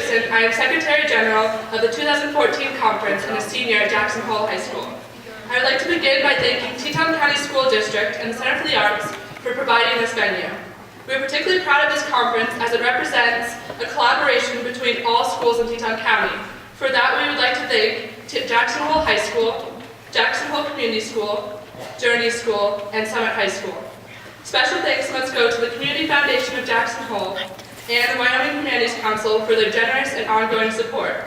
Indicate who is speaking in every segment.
Speaker 1: Dixon. I am Secretary General of the 2014 conference and a senior at Jackson Hole High School. I would like to begin by thanking Teton County School District and the Center for the Arts for providing this venue. We are particularly proud of this conference as it represents a collaboration between all schools in Teton County. For that, we would like to thank Jackson Hole High School, Jackson Hole Community School, Journey School, and Summit High School. Special thanks must go to the Community Foundation of Jackson Hole and the Wyoming Humanities Council for their generous and ongoing support.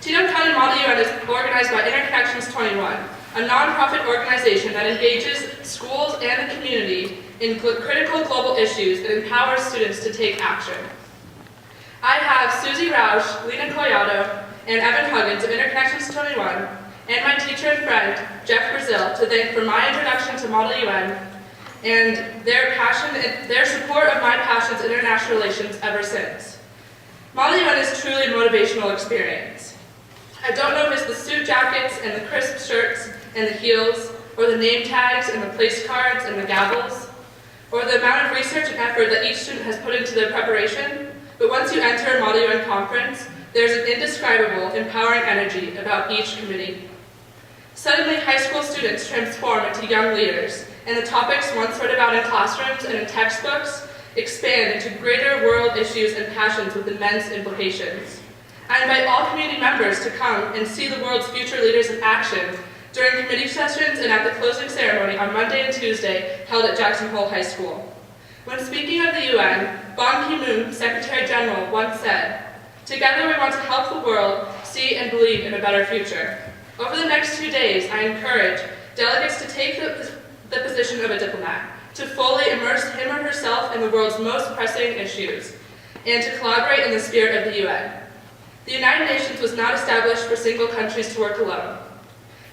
Speaker 1: Teton County Model UN is organized by Interconnections 21, a nonprofit organization that engages schools and the community in critical global issues and empowers students to take action. I have Susie Rausch, Lena Collado, and Evan Huggins of Interconnections 21, and my teacher and friend, Jeff Brazil, to thank for my introduction to Model UN and their support of my passions in international relations ever since. Model UN is truly a motivational experience. I don't know if it's the suit jackets and the crisp shirts and the heels, or the name tags and the place cards and the gavels, or the amount of research and effort that each student has put into their preparation, but once you enter a Model UN conference, there's an indescribable, empowering energy about each committee. Suddenly, high school students transform into young leaders, and the topics once read about in classrooms and in textbooks expand into greater world issues and passions with immense implications. I invite all community members to come and see the world's future leaders in action during committee sessions and at the closing ceremony on Monday and Tuesday held at Jackson Hole High School. When speaking of the UN, Ban Ki-moon, Secretary General, once said, "Together we want to help the world see and believe in a better future." Over the next 2 days, I encourage delegates to take the position of a diplomat, to fully immerse him or herself in the world's most pressing issues, and to collaborate in the spirit of the UN. The United Nations was not established for single countries to work alone,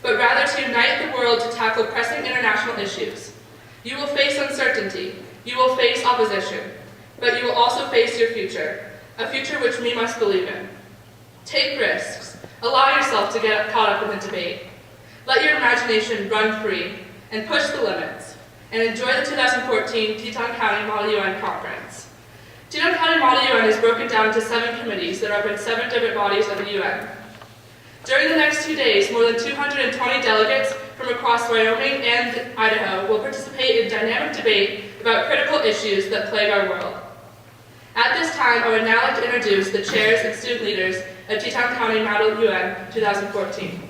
Speaker 1: but rather to unite the world to tackle pressing international issues. You will face uncertainty, you will face opposition, but you will also face your future, a future which we must believe in. Take risks, allow yourself to get caught up in the debate. Let your imagination run free, and push the limits, and enjoy the 2014 Teton County Model UN Conference. Teton County Model UN is broken down into 7 committees that represent 7 different bodies of the UN. During the next 2 days, more than 220 delegates from across Wyoming and Idaho will participate in dynamic debate about critical issues that plague our world. At this time, I would now like to introduce the chairs and student leaders of Teton County Model UN 2014.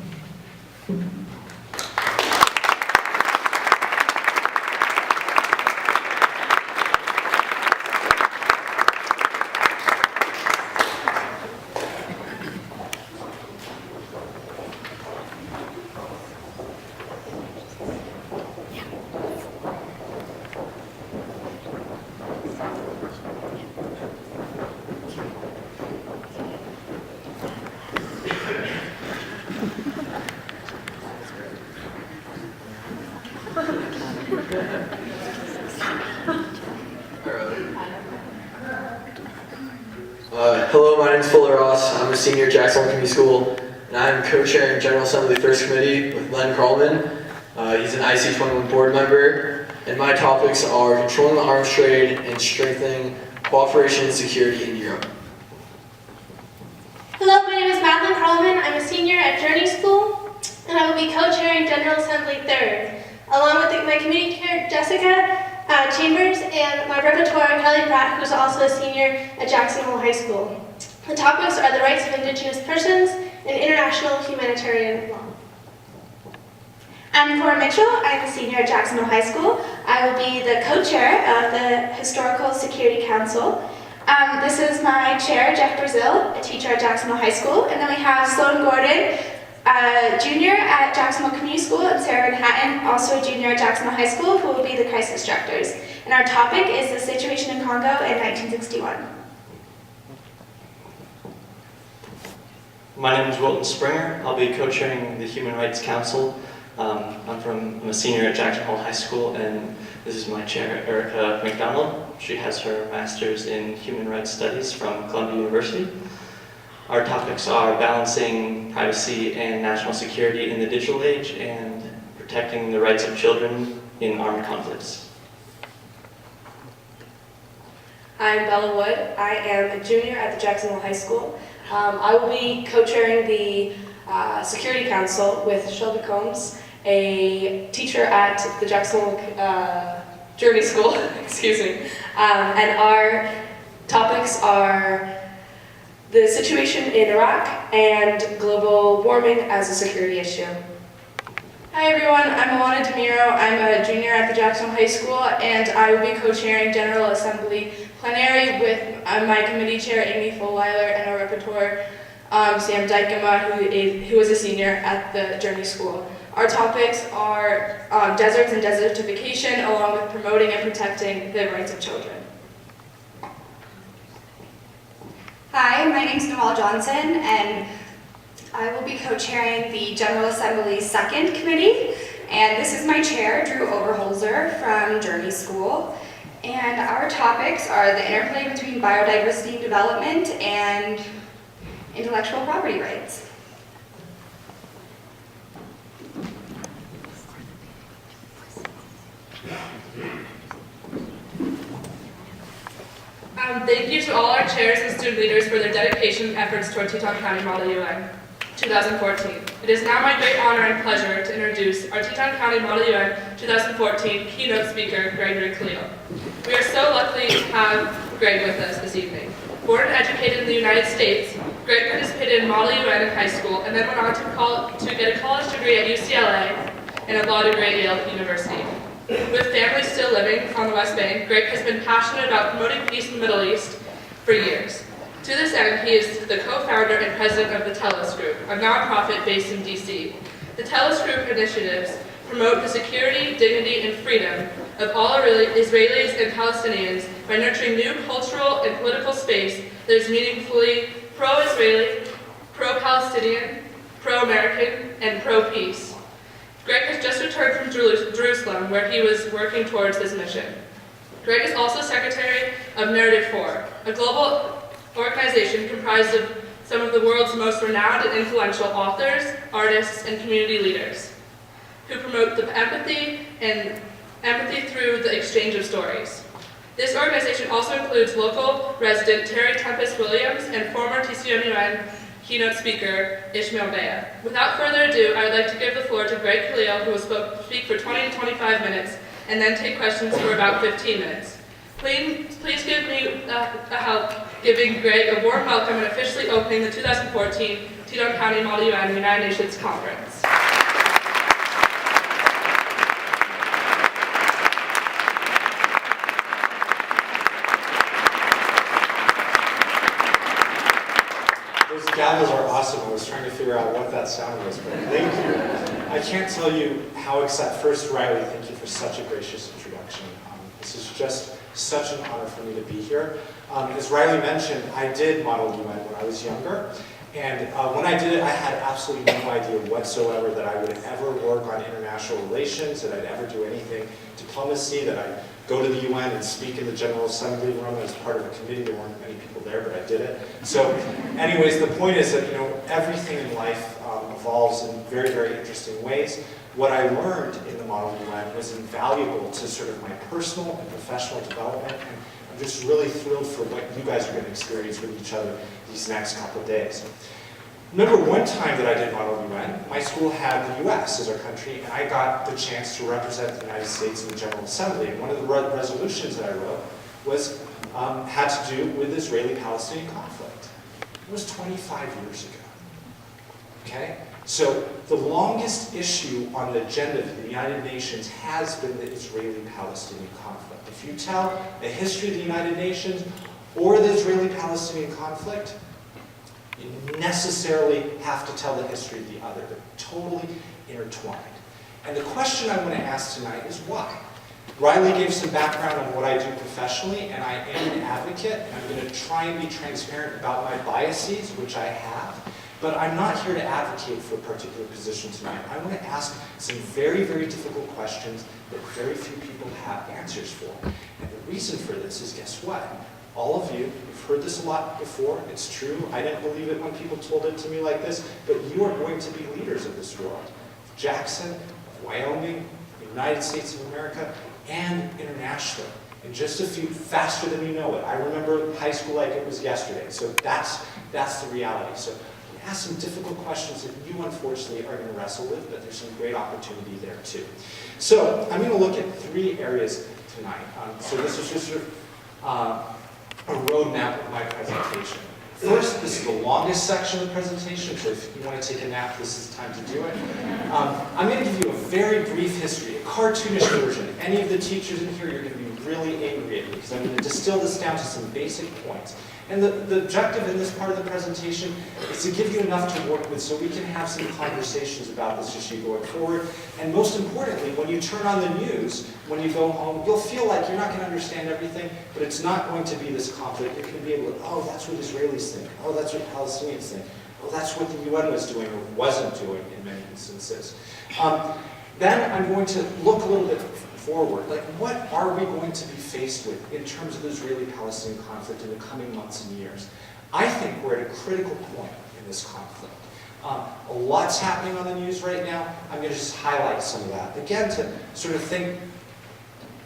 Speaker 2: Hello, my name is I'm a senior at Jackson Hole Community School, and I'm co-chairing General Assembly First Committee with Len Carlman. He's an IC21 board member, and my topics are controlling the arms trade and strengthening cooperation and security in Europe.
Speaker 3: Hello, my name is Madeline Carlman. I'm a senior at Journey School, and I will be co-chairing General Assembly 3rd, along with my community chair, Jessica Chambers, and my repertoire, Kelly Pratt, who's also a senior at Jackson Hole High School. The topics are the rights of Indigenous persons and international humanitarian law.
Speaker 4: I'm Cora Mitchell. I'm a senior at Jackson Hole High School. I will be the co-chair of the Historical Security Council. This is my chair, Jeff Brazil, a teacher at Jackson Hole High School. And then we have Sloan Gordon, junior at Jackson Hole Community School, and Sarah Manhattan, also a junior at Jackson Hole High School, who will be the crisis directors. And our topic is the situation in Congo in 1961.
Speaker 5: My name is Wilton Springer. I'll be co-chairing the Human Rights Council. I'm a senior at Jackson Hole High School, and this is my chair, Erica McDonald. She has her master's in Human Rights Studies from Columbia University. Our topics are balancing privacy and national security in the digital age and protecting the rights of children in armed conflicts.
Speaker 6: I'm Bella Wood. I am a junior at the Jackson Hole High School. I will be co-chairing the Security Council with Shelby Combs, a teacher at the Jackson Hole Journey School, excuse me. And our topics are the situation in Iraq and global warming as a security issue.
Speaker 7: Hi everyone, I'm Alana DeMiro. I'm a junior at the Jackson High School, and I will be co-chairing General Assembly Plenary with my committee chair, Amy Fulweiler, and our rapporteur, Sam Dykema, who is a senior at the Journey School. Our topics are deserts and desertification, along with promoting and protecting the rights of children.
Speaker 8: Hi, my name is Noelle Johnson, and I will be co-chairing the General Assembly's second committee, and this is my chair, Drew Overholzer from Journey School. And our topics are the interplay between biodiversity and development and intellectual property rights.
Speaker 1: Thank you to all our chairs and student leaders for their dedication and efforts toward Teton County Model UN 2014. It is now my great honor and pleasure to introduce our Teton County Model UN 2014 keynote speaker, Gregory Khalil. We are so lucky to have Greg with us this evening. Born and educated in the United States, Greg participated in Model UN in high school and then went on to get a college degree at UCLA and a law degree at Yale University. With families still living on the West Bank, Greg has been passionate about promoting peace in the Middle East for years. To this end, he is the co-founder and president of the Telos Group, a nonprofit based in DC. The Telos Group initiatives promote the security, dignity, and freedom of all Israelis and Palestinians by nurturing new cultural and political space that is meaningfully pro-Israeli, pro-Palestinian, pro-American, and pro-peace. Greg has just returned from Jerusalem, where he was working towards this mission. Greg is also secretary of Narrative 4, a global organization comprised of some of the world's most renowned and influential authors, artists, and community leaders, who promote the empathy through the exchange of stories. This organization also includes local resident Terry Tempest Williams and former TCMUN keynote speaker Ishmael Bea. Without further ado, I would like to give the floor to Greg Khalil, who will speak for 20 to 25 minutes, and then take questions for about 15 minutes. Please give me a help giving Greg a warm welcome and officially opening the 2014 Teton County Model UN United Nations Conference.
Speaker 9: Those gavels are awesome. I was trying to figure out what that sound was, but thank you. I can't tell you how excited. First, Riley, thank you for such a gracious introduction. This is just such an honor for me to be here. As Riley mentioned, I did Model UN when I was younger, and when I did it, I had absolutely no idea whatsoever that I would ever work on international relations, that I'd ever do anything diplomacy, that I'd go to the UN and speak in the General Assembly room as part of a committee. There weren't many people there, but I did it. So anyways, the point is that everything in life evolves in very, very interesting ways. What I learned in the Model UN was invaluable to sort of my personal and professional development, and I'm just really thrilled for what you guys are going to experience with each other these next couple of days. Remember one time that I did Model UN, my school had the US as our country, and I got the chance to represent the United States in the General Assembly. And one of the resolutions that I wrote was, had to do with the Israeli-Palestinian conflict. It was 25 years ago. Okay? So the longest issue on the agenda for the United Nations has been the Israeli-Palestinian conflict. If you tell the history of the United Nations or the Israeli-Palestinian conflict, you necessarily have to tell the history of the other. They're totally intertwined. And the question I'm going to ask tonight is why? Riley gave some background on what I do professionally, and I am an advocate, and I'm going to try and be transparent about my biases, which I have. But I'm not here to advocate for a particular position tonight. I want to ask some very, very difficult questions that very few people have answers for. And the reason for this is, guess what? All of you, you've heard this a lot before, it's true. I didn't believe it when people told it to me like this, but you are going to be leaders of this world. Jackson, Wyoming, the United States of America, and internationally. in just a few, faster than you know it. I remember high school like it was yesterday, so that's the reality. So we ask some difficult questions that you unfortunately are going to wrestle with, but there's some great opportunity there too. So I'm going to look at 3 areas tonight. So this is just a roadmap of my presentation. First, this is the longest section of the presentation, so if you want to take a nap, this is the time to do it. I'm going to give you a very brief history, a cartoonish version. Any of the teachers in here, you're going to be really angry at me because I'm going to distill this down to some basic points. And the objective in this part of the presentation is to give you enough to work with so we can have some conversations about this issue going forward. And most importantly, when you turn on the news, when you go home, you'll feel like you're not going to understand everything, but it's not going to be this conflict. You're going to be able to, oh, that's what Israelis think. Oh, that's what Palestinians think. Oh, that's what the UN was doing or wasn't doing in many instances. Then I'm going to look a little bit forward. Like, what are we going to be faced with in terms of the Israeli-Palestinian conflict in the coming months and years? I think we're at a critical point in this conflict. A lot's happening on the news right now. I'm going to just highlight some of that. Again, to sort of think,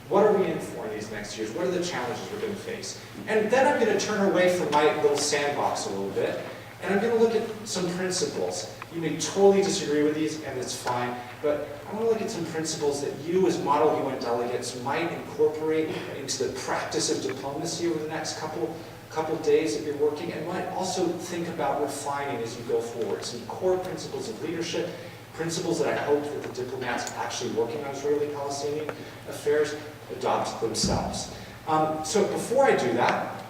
Speaker 9: what are we in for in these next years? What are the challenges we're going to face? And then I'm going to turn away from my little sandbox a little bit, and I'm going to look at some principles. You may totally disagree with these, and it's fine, but I want to look at some principles that you as Model UN delegates might incorporate into the practice of diplomacy over the next couple days that you're working, and might also think about refining as you go forward. Some core principles of leadership, principles that I hope that the diplomats actually working on Israeli-Palestinian affairs adopt themselves. So before I do that,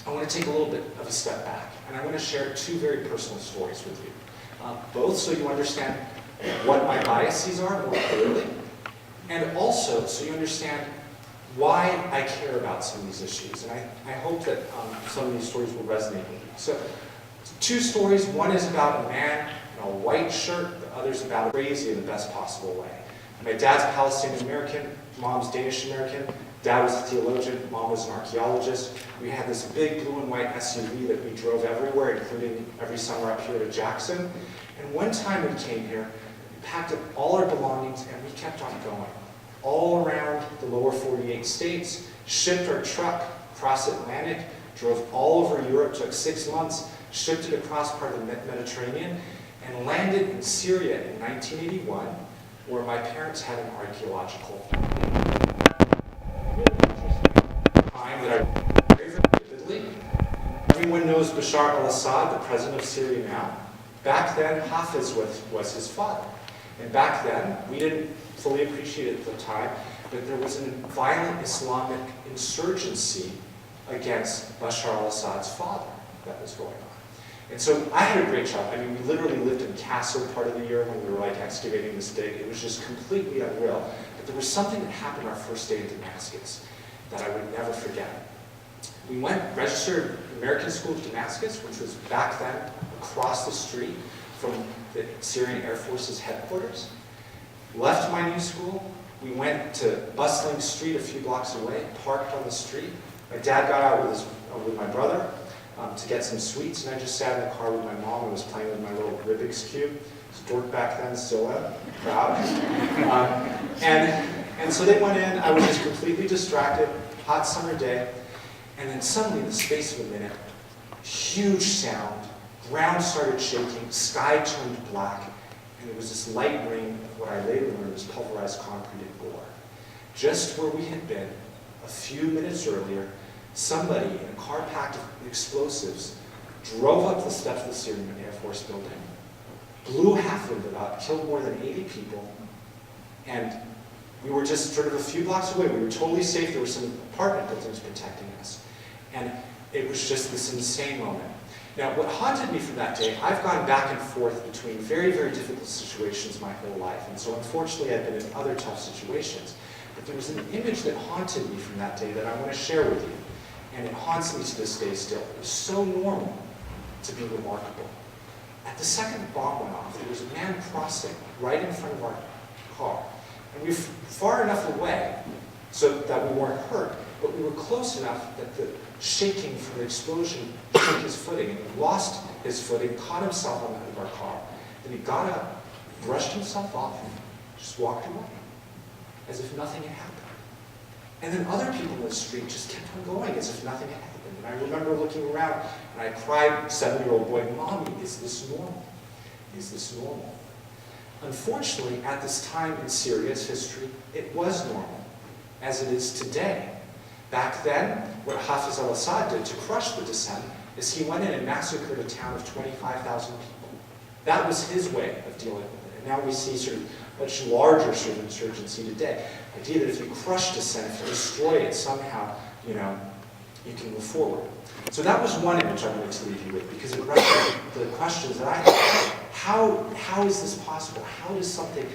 Speaker 9: I want to take a little bit of a step back, and I want to share 2 very personal stories with you. Both so you understand what my biases are more clearly, and also so you understand why I care about some of these issues. And I hope that some of these stories will resonate with you. So 2 stories. One is about a man in a white shirt. The other is about crazy in the best possible way. My dad's Palestinian American, mom's Danish American. Dad was a theologian, mom was an archaeologist. We had this big blue and white SUV that we drove everywhere, including every summer up here to Jackson. And one time we came here, we packed up all our belongings and we kept on going. All around the lower 48 states, shipped our truck across Atlantic, drove all over Europe, took 6 months, shipped it across part of the Mediterranean, and landed in Syria in 1981, where my parents had an archaeological time that I very, very vividly. Everyone knows Bashar al-Assad, the president of Syria now. Back then, Hafiz was his father. And back then, we didn't fully appreciate it at the time, but there was a violent Islamic insurgency against Bashar al-Assad's father that was going on. And so I had a great job. I mean, we literally lived in Castle part of the year when we were like excavating this dig. It was just completely unreal. But there was something that happened our first day in Damascus that I would never forget. We went, registered American School of Damascus, which was back then across the street from the Syrian Air Force's headquarters. Left my new school. We went to bustling street a few blocks away, parked on the street. My dad got out with my brother to get some sweets, and I just sat in the car with my mom and was playing with my little Rubik's Cube. I was dork back then, still am, proud. And so they went in, I was just completely distracted, hot summer day, and then suddenly in the space of a minute, huge sound, ground started shaking, sky turned black, and there was this light rain of what I later learned was pulverized concrete and gore. Just where we had been a few minutes earlier, somebody in a car packed with explosives drove up the steps of the Syrian Air Force building, blew half of it up, killed more than 80 people, and we were just sort of a few blocks away. We were totally safe. There were some apartment buildings protecting us. And it was just this insane moment. Now, what haunted me from that day, I've gone back and forth between very, very difficult situations my whole life. And so unfortunately, I've been in other tough situations. But there was an image that haunted me from that day that I want to share with you. And it haunts me to this day still. It was so normal to be remarkable. At the second bomb went off, there was a man crossing right in front of our car. And we were far enough away so that we weren't hurt, but we were close enough that the shaking from the explosion shook his footing, and he lost his footing, caught himself on the hood of our car. Then he got up, brushed himself off, and just walked away, as if nothing had happened. And then other people in the street just kept on going as if nothing had happened. And I remember looking around, and I cried, 7-year-old boy, "Mommy, is this normal? Is this normal?" Unfortunately, at this time in Syria's history, it was normal, as it is today. Back then, what Hafiz al-Assad did to crush the dissent is he went in and massacred a town of 25,000 people. That was his way of dealing with it. And now we see sort of much larger sort of insurgency today. The idea that if you crush dissent, if you destroy it somehow, you can move forward. So that was one image I wanted to leave you with, because it raised the questions that I had. How is this possible? How does something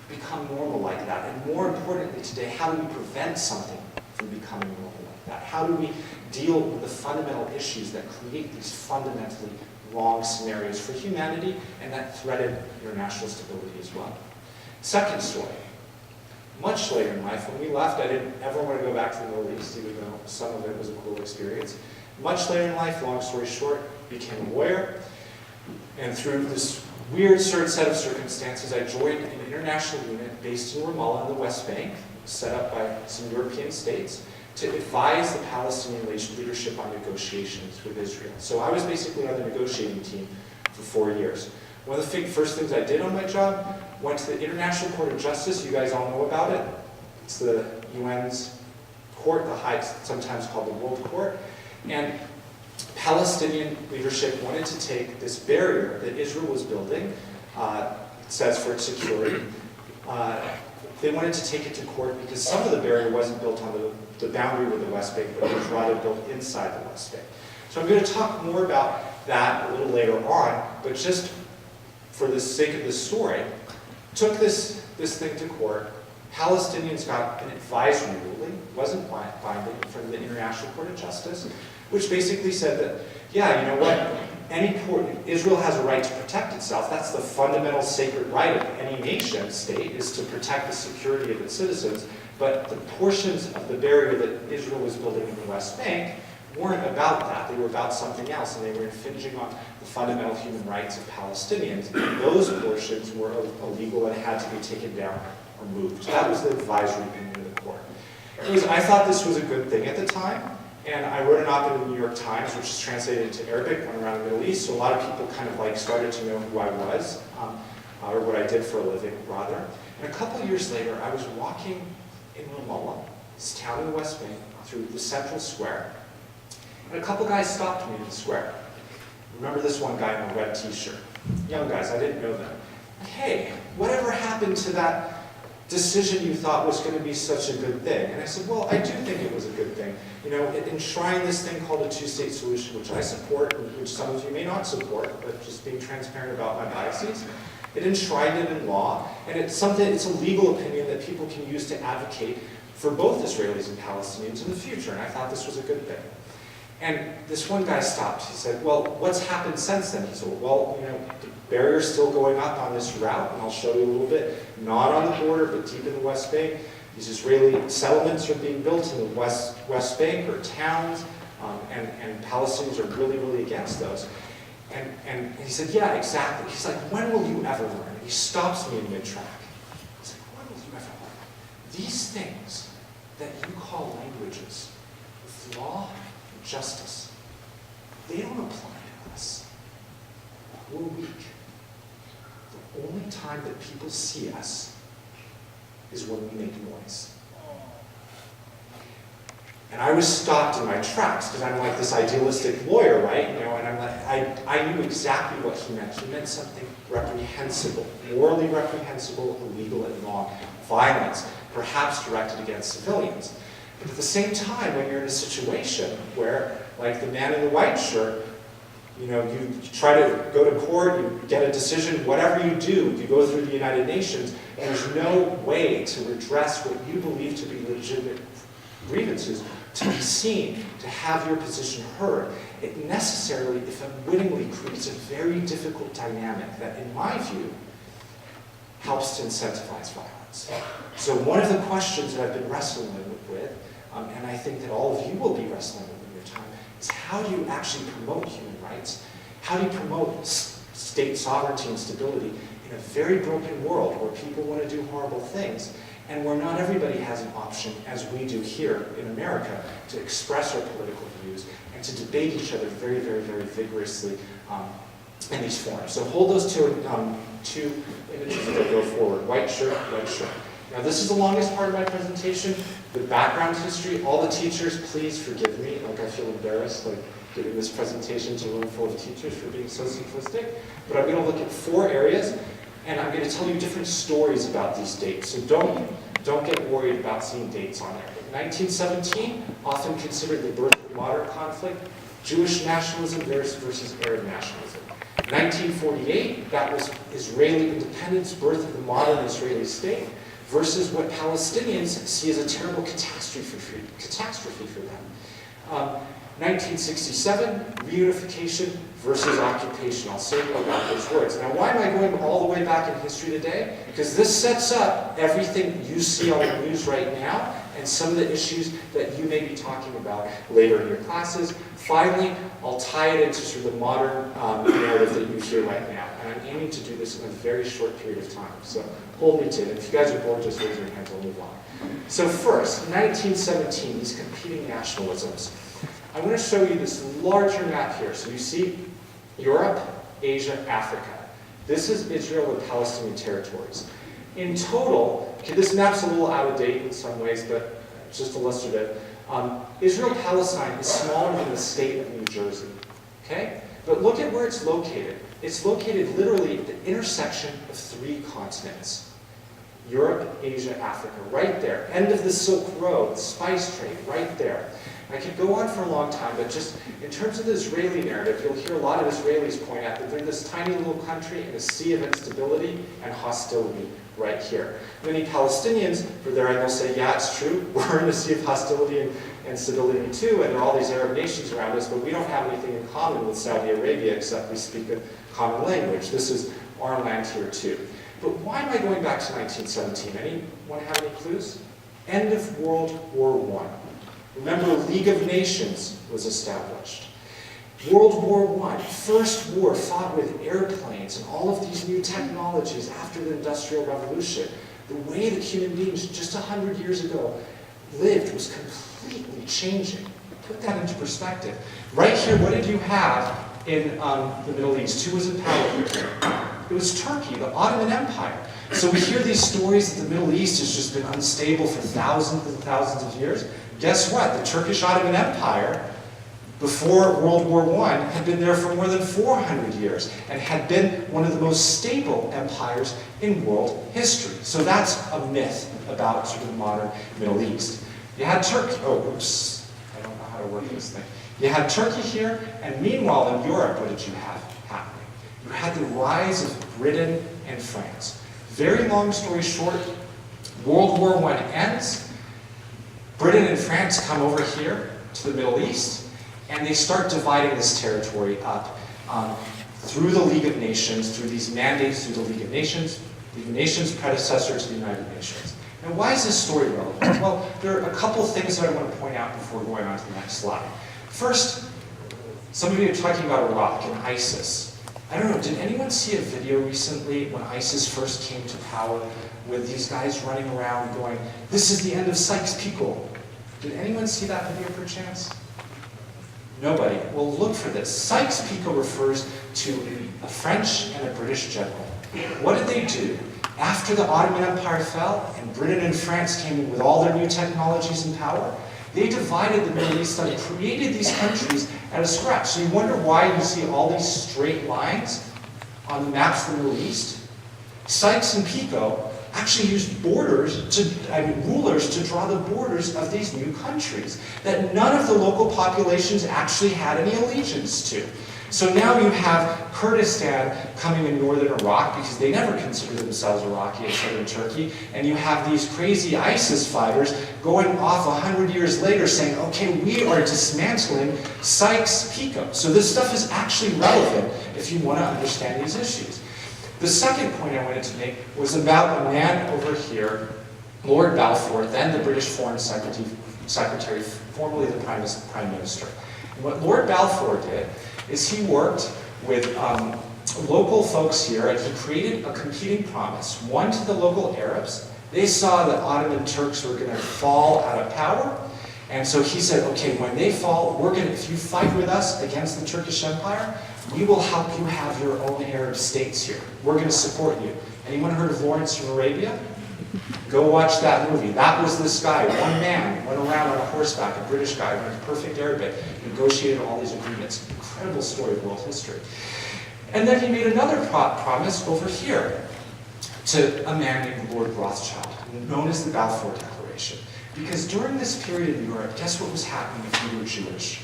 Speaker 9: become normal like that? And more importantly today, how do we prevent something from becoming normal like that? How do we deal with the fundamental issues that create these fundamentally wrong scenarios for humanity and that threaten international stability as well? Second story. Much later in life, when we left, I didn't ever want to go back to the Middle East, even though some of it was a cool experience. Much later in life, long story short, became a lawyer. And through this weird set of circumstances, I joined an international unit based in Ramallah in the West Bank, set up by some European states, to advise the Palestinian leadership on negotiations with Israel. So I was basically on the negotiating team for 4 years. One of the first things I did on my job, went to the International Court of Justice. You guys all know about it. It's the UN's court, sometimes called the World Court. And Palestinian leadership wanted to take this barrier that Israel was building, it says for its security, they wanted to take it to court because some of the barrier wasn't built on the boundary with the West Bank, but it was rather built inside the West Bank. So I'm going to talk more about that a little later on, but just for the sake of this story, took this thing to court. Palestinians got an advisory ruling, wasn't binding, from the International Court of Justice, which basically said that, yeah, you know what, Israel has a right to protect itself. That's the fundamental sacred right of any nation state, is to protect the security of its citizens. But the portions of the barrier that Israel was building in the West Bank weren't about that. They were about something else, and they were infringing on the fundamental human rights of Palestinians. And those portions were illegal and had to be taken down or moved. That was the advisory opinion of the court. I thought this was a good thing at the time, and I wrote an op-ed in the New York Times, which is translated into Arabic, went around the Middle East, so a lot of people kind of started to know who I was, or what I did for a living, rather. And a couple of years later, I was walking in Ramallah, this town in the West Bank, through the central square, and a couple guys stopped me in the square. Remember this one guy in a red t-shirt. Young guys, I didn't know them. Hey, whatever happened to that decision you thought was going to be such a good thing? And I said, well, I do think it was a good thing. You know, it enshrined this thing called a two-state solution, which I support, which some of you may not support, but just being transparent about my biases. It enshrined it in law, and it's a legal opinion that people can use to advocate for both Israelis and Palestinians in the future, and I thought this was a good thing. And this one guy stopped. He said, well, what's happened since then? He said, well, you know, the barrier's still going up on this route, and I'll show you a little bit. Not on the border, but deep in the West Bank. These Israeli settlements are being built in the West Bank, or towns, and Palestinians are really, really against those. And he said, yeah, exactly. He's like, when will you ever learn? And he stops me in mid-track. He's like, when will you ever learn? These things that you call languages, with law and justice, they don't apply to us. We're weak. The only time that people see us is when we make noise. And I was stopped in my tracks because I'm like this idealistic lawyer, right? You know, and I'm like, I knew exactly what he meant. He meant something reprehensible, morally reprehensible, illegal, and wrong. Violence, perhaps directed against civilians. But at the same time, when you're in a situation where, like the man in the white shirt, you know, you try to go to court, you get a decision, whatever you do, you go through the United Nations, and there's no way to redress what you believe to be legitimate grievances, to be seen, to have your position heard. It necessarily, if unwittingly, creates a very difficult dynamic that, in my view, helps to incentivize violence. So one of the questions that I've been wrestling with, and I think that all of you will be wrestling with in your time, is how do you actually promote human rights? How do you promote state sovereignty and stability in a very broken world where people want to do horrible things? and where not everybody has an option, as we do here in America, to express our political views and to debate each other very, very, very vigorously in these forums. So hold those two images that go forward. White shirt, white shirt. Now this is the longest part of my presentation, the background history. All the teachers, please forgive me. Like, I feel embarrassed, like, giving this presentation to a room full of teachers for being so simplistic. But I'm going to look at 4 areas, and I'm going to tell you different stories about these dates. So don't get worried about seeing dates on there. 1917, often considered the birth of modern conflict, Jewish nationalism versus Arab nationalism. 1948, that was Israeli independence, birth of the modern Israeli state, versus what Palestinians see as a terrible catastrophe for them. 1967, reunification versus occupation. I'll say more about those words. Now, why am I going all the way back in history today? Because this sets up everything you see on the news right now and some of the issues that you may be talking about later in your classes. Finally, I'll tie it into sort of the modern narrative that you hear right now. And I'm aiming to do this in a very short period of time. So hold me to it. If you guys are bored, just raise your hands, I'll move on. So first, 1917, these competing nationalisms. I want to show you this larger map here. So you see Europe, Asia, Africa. This is Israel and Palestinian territories. In total, okay, this map's a little out of date in some ways, but it's just illustrative. Israel-Palestine is smaller than the state of New Jersey. Okay? But look at where it's located. It's located literally at the intersection of 3 continents. Europe, Asia, Africa, right there. End of the Silk Road, spice trade, right there. I could go on for a long time, but just in terms of the Israeli narrative, you'll hear a lot of Israelis point out that they're this tiny little country in a sea of instability and hostility right here. Many Palestinians, for their end, will say, yeah, it's true, we're in a sea of hostility and instability too, and there are all these Arab nations around us, but we don't have anything in common with Saudi Arabia except we speak a common language. This is our land here too. But why am I going back to 1917? Anyone have any clues? End of World War I. Remember, League of Nations was established. World War I, first war fought with airplanes and all of these new technologies after the Industrial Revolution. The way that human beings just 100 years ago lived was completely changing. Put that into perspective. Right here, what did you have in the Middle East? Who was in power here? It was Turkey, the Ottoman Empire. So we hear these stories that the Middle East has just been unstable for thousands and thousands of years. Guess what? The Turkish Ottoman Empire, before World War I, had been there for more than 400 years and had been one of the most stable empires in world history. So that's a myth about sort of the modern Middle East. You had Turkey. Oh, oops. I don't know how to work this thing. You had Turkey here, and meanwhile in Europe, what did you have happening? You had the rise of Britain and France. Very long story short, World War I ends. Britain and France come over here to the Middle East, and they start dividing this territory up through the League of Nations, through these mandates through the League of Nations predecessor to the United Nations. Now, why is this story relevant? Well, there are a couple of things that I want to point out before going on to the next slide. First, some of you are talking about Iraq and ISIS. I don't know, did anyone see a video recently when ISIS first came to power with these guys running around going, this is the end of Sykes-Picot? Did anyone see that video perchance? Nobody. Well, look for this. Sykes-Picot refers to a French and a British general. What did they do? After the Ottoman Empire fell and Britain and France came in with all their new technologies and power, they divided the Middle East and created these countries at a scratch. So you wonder why you see all these straight lines on the maps of the Middle East? Sykes and Picot actually used rulers to draw the borders of these new countries that none of the local populations actually had any allegiance to. So now you have Kurdistan coming in northern Iraq because they never considered themselves Iraqi in southern Turkey, and you have these crazy ISIS fighters going off 100 years later saying, okay, we are dismantling Sykes-Picot. So this stuff is actually relevant if you want to understand these issues. The second point I wanted to make was about a man over here, Lord Balfour, then the British Foreign Secretary, formerly the Prime Minister. And what Lord Balfour did is he worked with local folks here, and he created a competing promise, one to the local Arabs They saw that Ottoman Turks were going to fall out of power, and so he said, okay, when they fall, if you fight with us against the Turkish Empire, we will help you have your own Arab states here. We're going to support you. Anyone heard of Lawrence from Arabia? Go watch that movie. That was this guy, one man, went around on a horseback, a British guy, went perfect Arabic, negotiated all these agreements. Incredible story of world history. And then he made another promise over here to a man named Lord Rothschild, known as the Balfour Declaration. Because during this period in Europe, guess what was happening if you were Jewish?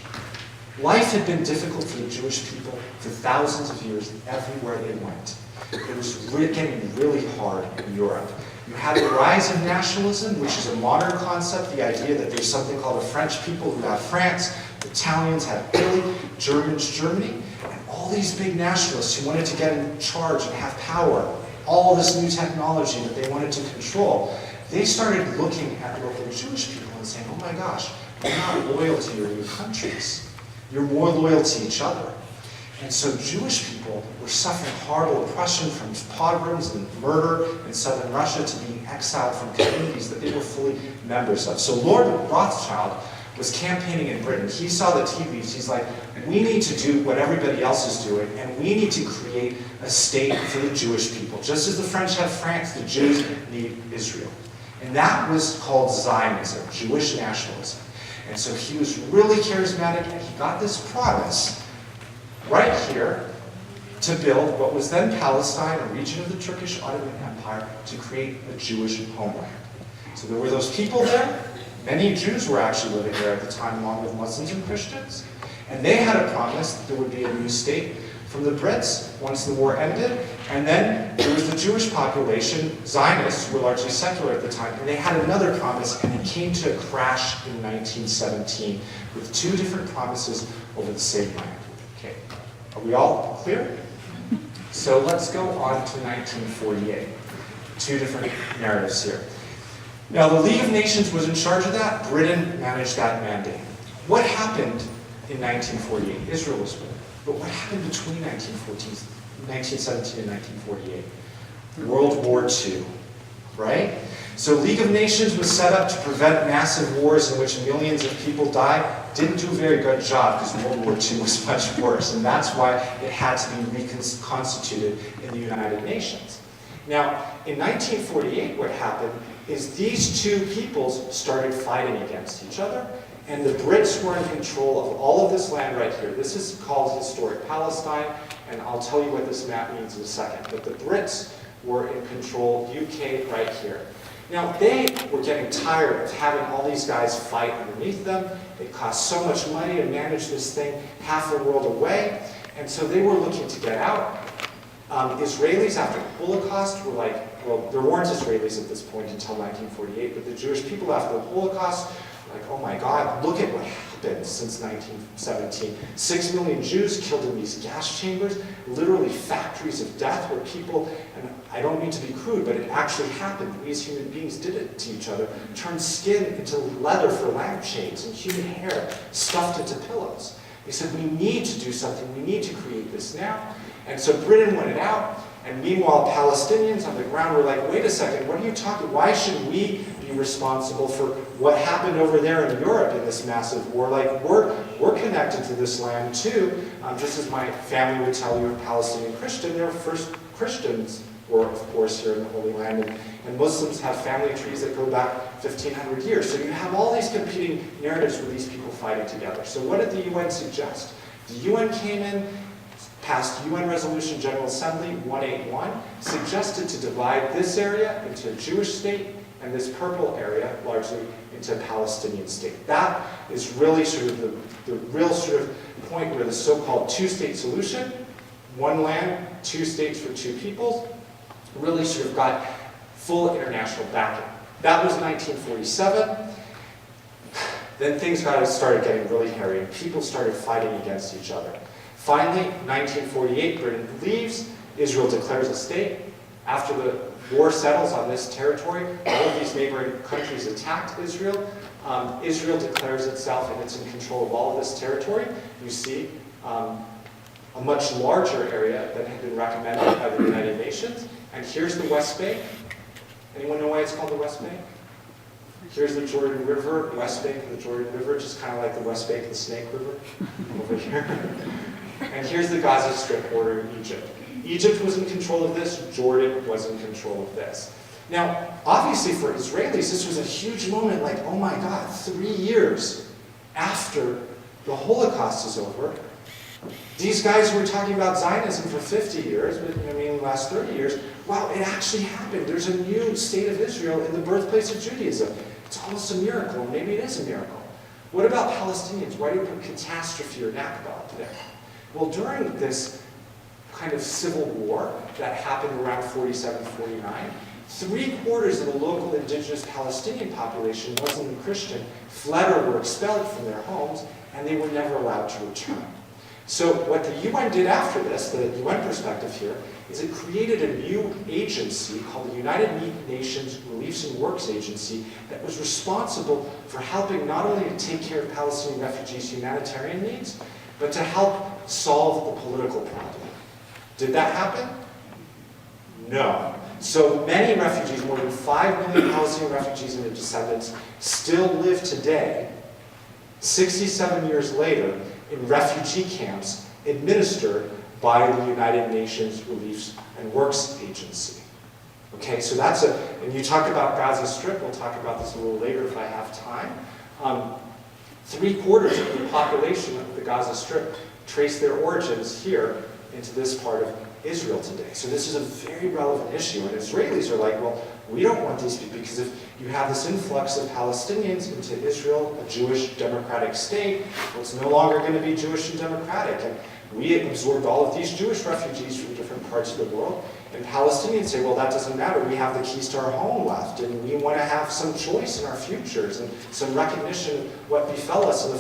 Speaker 9: Life had been difficult for the Jewish people for thousands of years everywhere they went. It was getting really hard in Europe. You had the rise of nationalism, which is a modern concept, the idea that there's something called the French people who have France, the Italians have Italy, Germans Germany, and all these big nationalists who wanted to get in charge and have power, all this new technology that they wanted to control. They started looking at local Jewish people and saying, oh my gosh, you're not loyal to your new countries. You're more loyal to each other. And so Jewish people were suffering horrible oppression from pogroms and murder in southern Russia to being exiled from communities that they were fully members of. So Lord Rothschild was campaigning in Britain. He saw the TVs. He's like, we need to do what everybody else is doing, and we need to create a state for the Jewish people. Just as the French have France, the Jews need Israel. And that was called Zionism, Jewish nationalism. And so he was really charismatic, and he got this promise right here to build what was then Palestine, a region of the Turkish Ottoman Empire, to create a Jewish homeland. So there were those people there. Many Jews were actually living there at the time, along with Muslims and Christians. And they had a promise that there would be a new state from the Brits once the war ended. And then there was the Jewish population. Zionists were largely secular at the time. And they had another promise, and it came to a crash in 1917 with two different promises over the same land. Okay, are we all clear? So let's go on to 1948. Two different narratives here. Now, the League of Nations was in charge of that. Britain managed that mandate. What happened in 1948? Israel was with it. But what happened between 1917 and 1948? World War II, right? So League of Nations was set up to prevent massive wars in which millions of people died. Didn't do a very good job because World War II was much worse. And that's why it had to be reconstituted in the United Nations. Now, in 1948, what happened is these two peoples started fighting against each other, and the Brits were in control of all of this land right here. This is called historic Palestine, and I'll tell you what this map means in a second. But the Brits were in control, UK right here. Now, they were getting tired of having all these guys fight underneath them. It cost so much money to manage this thing half a world away, and so they were looking to get out. Israelis after the Holocaust were like, well, there weren't Israelis at this point until 1948, but the Jewish people after the Holocaust were like, oh my God, look at what happened since 1917. 6 million Jews killed in these gas chambers, literally factories of death where people, and I don't mean to be crude, but it actually happened. We as human beings did it to each other, turned skin into leather for lampshades and human hair, stuffed into pillows. They said, we need to do something, we need to create this now. And so Britain wanted out, and meanwhile Palestinians on the ground were like, wait a second, what are you talking, why should we be responsible for what happened over there in Europe in this massive war? Like, we're connected to this land too. Just as my family would tell you, a Palestinian Christian, their first Christians were, of course, here in the Holy Land, and Muslims have family trees that go back 1,500 years. So you have all these competing narratives with these people fighting together. So what did the UN suggest? The UN came in, passed UN Resolution General Assembly 181, suggested to divide this area into a Jewish state and this purple area largely into a Palestinian state. That is really sort of the real sort of point where the so-called two-state solution, one land, two states for two peoples, really sort of got full international backing. That was 1947. Then things started getting really hairy, and people started fighting against each other. Finally, 1948, Britain leaves. Israel declares a state. After the war settles on this territory, all of these neighboring countries attacked Israel. Israel declares itself, and it's in control of all of this territory. You see a much larger area than had been recommended by the United Nations. And here's the West Bank. Anyone know why it's called the West Bank? Here's the Jordan River, West Bank of the Jordan River, just kind of like the West Bank of the Snake River over here. And here's the Gaza Strip bordering Egypt. Egypt was in control of this, Jordan was in control of this. Now, obviously for Israelis, this was a huge moment, like, oh my God, 3 years after the Holocaust is over, these guys who were talking about Zionism for 50 years, but I mean the last 30 years, wow, it actually happened. There's a new state of Israel in the birthplace of Judaism. It's almost a miracle, and maybe it is a miracle. What about Palestinians? Why do you put catastrophe or Nakba up there? Well, during this kind of civil war that happened around 47, 49, 3/4 of the local indigenous Palestinian population, Muslim and Christian, fled or were expelled from their homes, and they were never allowed to return. So what the UN did after this, the UN perspective here, is it created a new agency called the United Nations Reliefs and Works Agency that was responsible for helping not only to take care of Palestinian refugees' humanitarian needs, but to help solve the political problem. Did that happen? No. So many refugees, more than 5 million Palestinian refugees and their descendants, still live today, 67 years later, in refugee camps administered by the United Nations Reliefs and Works Agency. Okay, so that's and you talk about Gaza Strip, we'll talk about this a little later if I have time. 3/4 of the population of the Gaza Strip trace their origins here into this part of Israel today. So this is a very relevant issue, and Israelis are like, well, we don't want these people, because if you have this influx of Palestinians into Israel, a Jewish democratic state, well, it's no longer going to be Jewish and democratic. And we absorbed all of these Jewish refugees from different parts of the world, and Palestinians say, well, that doesn't matter. We have the keys to our home left, and we want to have some choice in our futures and some recognition of what befell us and the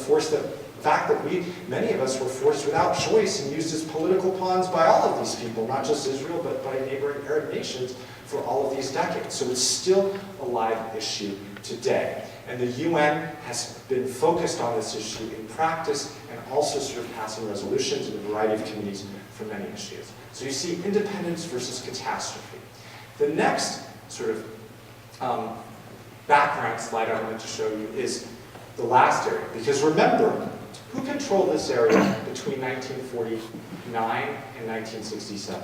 Speaker 9: fact that many of us were forced without choice and used as political pawns by all of these people, not just Israel, but by neighboring Arab nations for all of these decades. So it's still a live issue today. And the UN has been focused on this issue in practice and also sort of passing resolutions in a variety of committees for many issues. So you see independence versus catastrophe. The next sort of background slide I wanted to show you is the last area. Because remember, who controlled this area between 1949 and 1967?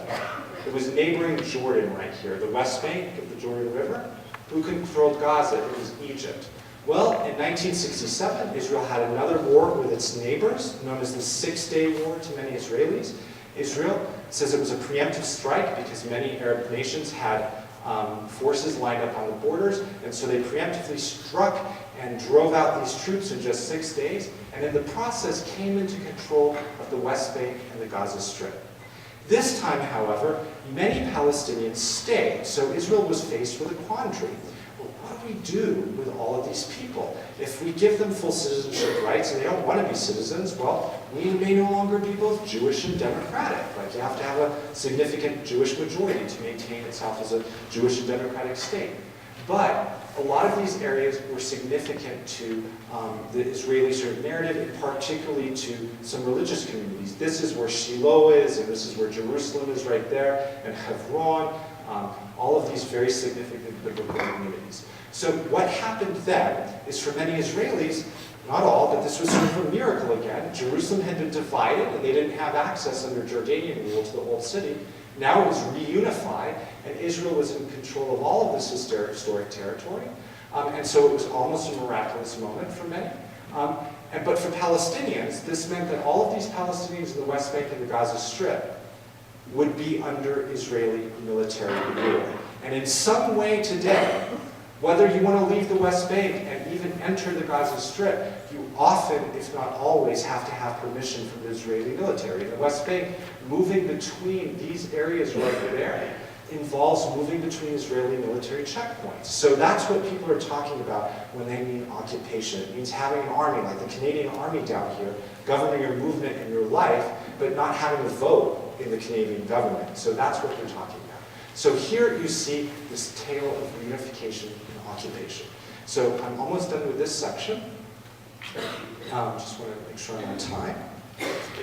Speaker 9: It was neighboring Jordan right here, the West Bank of the Jordan River. Who controlled Gaza? It was Egypt. Well, in 1967, Israel had another war with its neighbors, known as the Six-Day War to many Israelis. Israel says it was a preemptive strike because many Arab nations had forces lined up on the borders, and so they preemptively struck and drove out these troops in just 6 days, and in the process came into control of the West Bank and the Gaza Strip. This time, however, many Palestinians stayed, so Israel was faced with a quandary. Well, what do we do with all of these people? If we give them full citizenship rights and they don't want to be citizens, well, we may no longer be both Jewish and democratic. Like, you have to have a significant Jewish majority to maintain itself as a Jewish and democratic state. But a lot of these areas were significant to the Israeli sort of narrative, and particularly to some religious communities. This is where Shiloh is, and this is where Jerusalem is right there, and Hebron, all of these very significant biblical communities. So what happened then is, for many Israelis, not all, but this was sort of a miracle again. Jerusalem had been divided, and they didn't have access under Jordanian rule to the Old City. Now it was reunified, and Israel was in control of all of this historic territory. And so it was almost a miraculous moment for many. But for Palestinians, this meant that all of these Palestinians in the West Bank and the Gaza Strip would be under Israeli military rule. And in some way today, whether you want to leave the West Bank and even enter the Gaza Strip, you often, if not always, have to have permission from the Israeli military. In the West Bank, moving between these areas right there involves moving between Israeli military checkpoints. So that's what people are talking about when they mean occupation. It means having an army, like the Canadian Army down here, governing your movement and your life, but not having a vote in the Canadian government. So that's what they're talking about. So here you see this tale of reunification and occupation. So I'm almost done with this section. Just want to make sure I'm on time.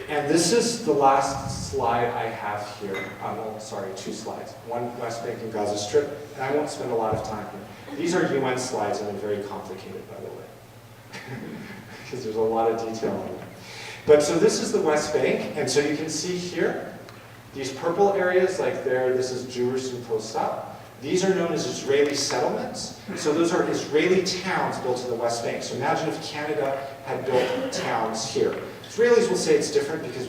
Speaker 9: And this is the last slide I have here. Well, sorry, 2 slides. One, West Bank and Gaza Strip, and I won't spend a lot of time here. These are UN slides, and they're very complicated, by the way, because there's a lot of detail in them. But so this is the West Bank, and so you can see here, these purple areas, like there, this is Jerusalem post-up. These are known as Israeli settlements. So those are Israeli towns built in the West Bank. So imagine if Canada had built towns here. Israelis will say it's different because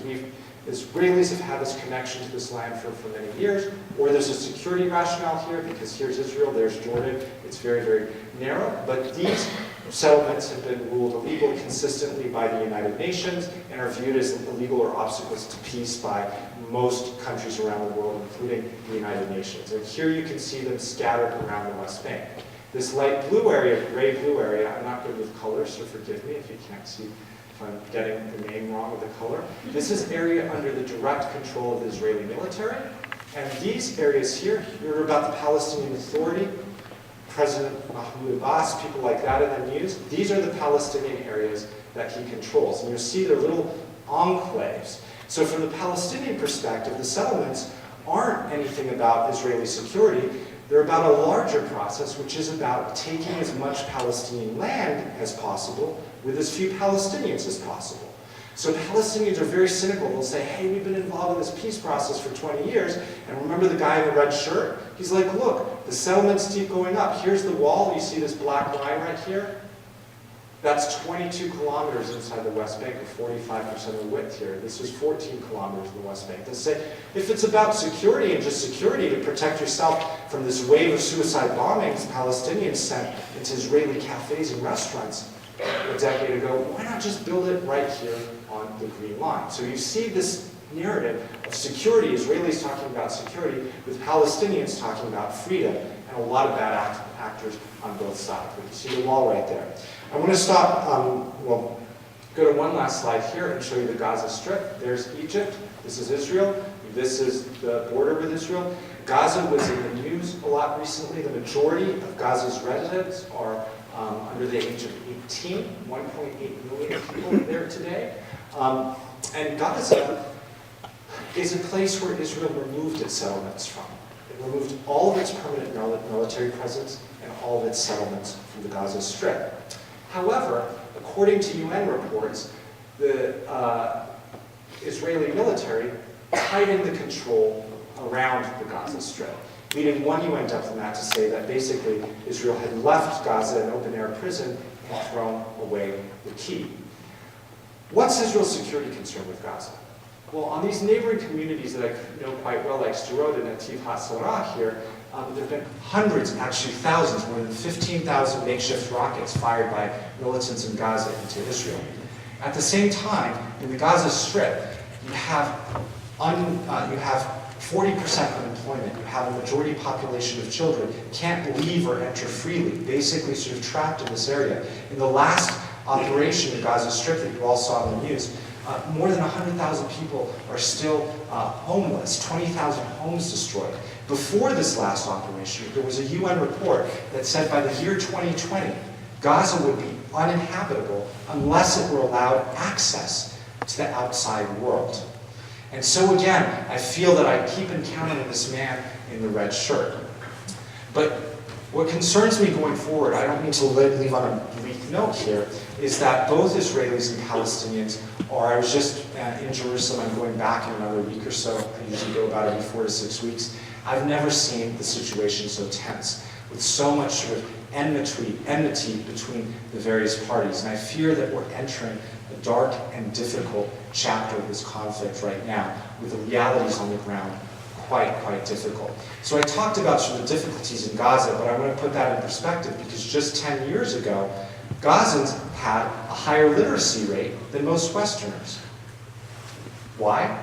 Speaker 9: Israelis have had this connection to this land for many years, or there's a security rationale here because here's Israel, there's Jordan. It's very, very narrow. But these settlements have been ruled illegal consistently by the United Nations and are viewed as illegal or obstacles to peace by most countries around the world, including the United Nations. And here you can see them scattered around the West Bank. This light blue area, gray blue area, I'm not good with colors, so forgive me if you can't see if I'm getting the name wrong with the color. This is area under the direct control of the Israeli military. And these areas here, you're about the Palestinian Authority, President Mahmoud Abbas, people like that in the news. These are the Palestinian areas that he controls. And you'll see they're little enclaves. So from the Palestinian perspective, the settlements aren't anything about Israeli security. They're about a larger process, which is about taking as much Palestinian land as possible with as few Palestinians as possible. So Palestinians are very cynical. They'll say, hey, we've been involved in this peace process for 20 years. And remember the guy in the red shirt? He's like, look, the settlements keep going up. Here's the wall. You see this black line right here? That's 22 kilometers inside the West Bank, or 45% of the width here. This is 14 kilometers in the West Bank. They'll say, if it's about security and just security to protect yourself from this wave of suicide bombings Palestinians sent into Israeli cafes and restaurants a decade ago, why not just build it right here on the Green Line? So you see this narrative of security, Israelis talking about security, with Palestinians talking about freedom, and a lot of bad actors on both sides. But you see the wall right there. I want to stop, well, go to one last slide here and show you the Gaza Strip. There's Egypt. This is Israel. This is the border with Israel. Gaza was in the news a lot recently. The majority of Gaza's residents are under the age of 18, 1.8 million people there today. And Gaza is a place where Israel removed its settlements from. It removed all of its permanent military presence and all of its settlements from the Gaza Strip. However, according to UN reports, the Israeli military tightened the control around the Gaza Strip, leading one UN diplomat to say that basically Israel had left Gaza an open-air prison and thrown away the key. What's Israel's security concern with Gaza? Well, on these neighboring communities that I know quite well, like Sderot and Nativ HaSarah here, there have been hundreds, actually thousands, more than 15,000 makeshift rockets fired by militants in Gaza into Israel. At the same time, in the Gaza Strip, you have 40% unemployment. You have a majority population of children can't leave or enter freely, basically sort of trapped in this area. In the last operation in Gaza Strip that you all saw in the news, more than 100,000 people are still homeless, 20,000 homes destroyed. Before this last operation, there was a UN report that said by the year 2020, Gaza would be uninhabitable unless it were allowed access to the outside world. And so again, I feel that I keep encountering this man in the red shirt. But what concerns me going forward, I don't mean to leave on a bleak note here, is that both Israelis and Palestinians are, I was just in Jerusalem, I'm going back in another week or so, I usually go about every 4 to 6 weeks. I've never seen the situation so tense, with so much sort of enmity between the various parties. And I fear that we're entering a dark and difficult chapter of this conflict right now, with the realities on the ground quite difficult. So I talked about sort of the difficulties in Gaza, but I want to put that in perspective, because just 10 years ago, Gazans had a higher literacy rate than most Westerners. Why?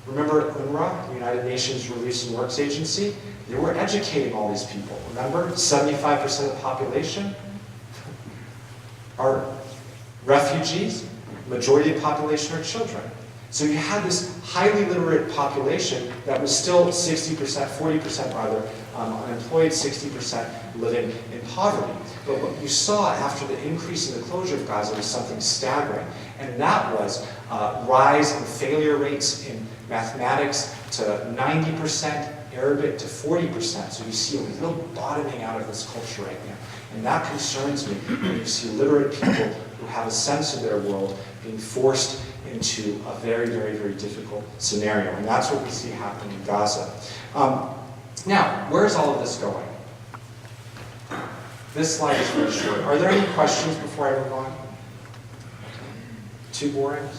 Speaker 9: Remember UNRWA, the United Nations Relief and Works Agency? They were educating all these people. Remember, 75% of the population are refugees. Majority of the population are children. So you had this highly literate population that was still 60%, 40% rather, unemployed, 60% living in poverty. But what you saw after the increase in the closure of Gaza was something staggering. and that was rise in failure rates in mathematics to 90%, Arabic to 40%. So you see a real bottoming out of this culture right now. And that concerns me when you see literate people who have a sense of their world being forced into a very, very, very difficult scenario. And that's what we see happening in Gaza. Now, where's all of this going? This slide is very short. Are there any questions before I move on? Too boring?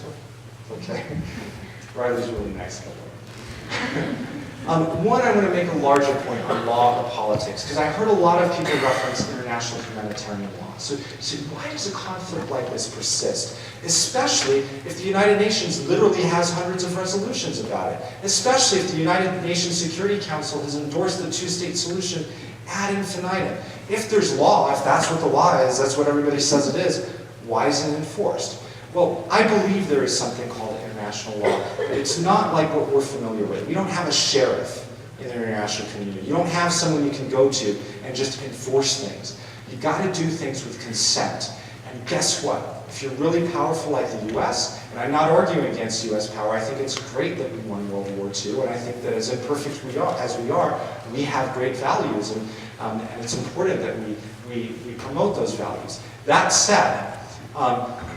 Speaker 9: Okay. Riley's really nice, by the way. One, I want to make a larger point on law or politics, because I heard a lot of people reference international humanitarian law. So why does a conflict like this persist? Especially if the United Nations literally has hundreds of resolutions about it. Especially if the United Nations Security Council has endorsed the two-state solution ad infinitum. If there's law, if that's what the law is, that's what everybody says it is, why isn't it enforced? Well, I believe there is something called international law, but it's not like what we're familiar with. We don't have a sheriff in the international community. You don't have someone you can go to and just enforce things. You got to do things with consent. And guess what? If you're really powerful like the US, and I'm not arguing against US power, I think it's great that we won World War II, and I think that as imperfect as we are, we have great values, and it's important that we promote those values. That said,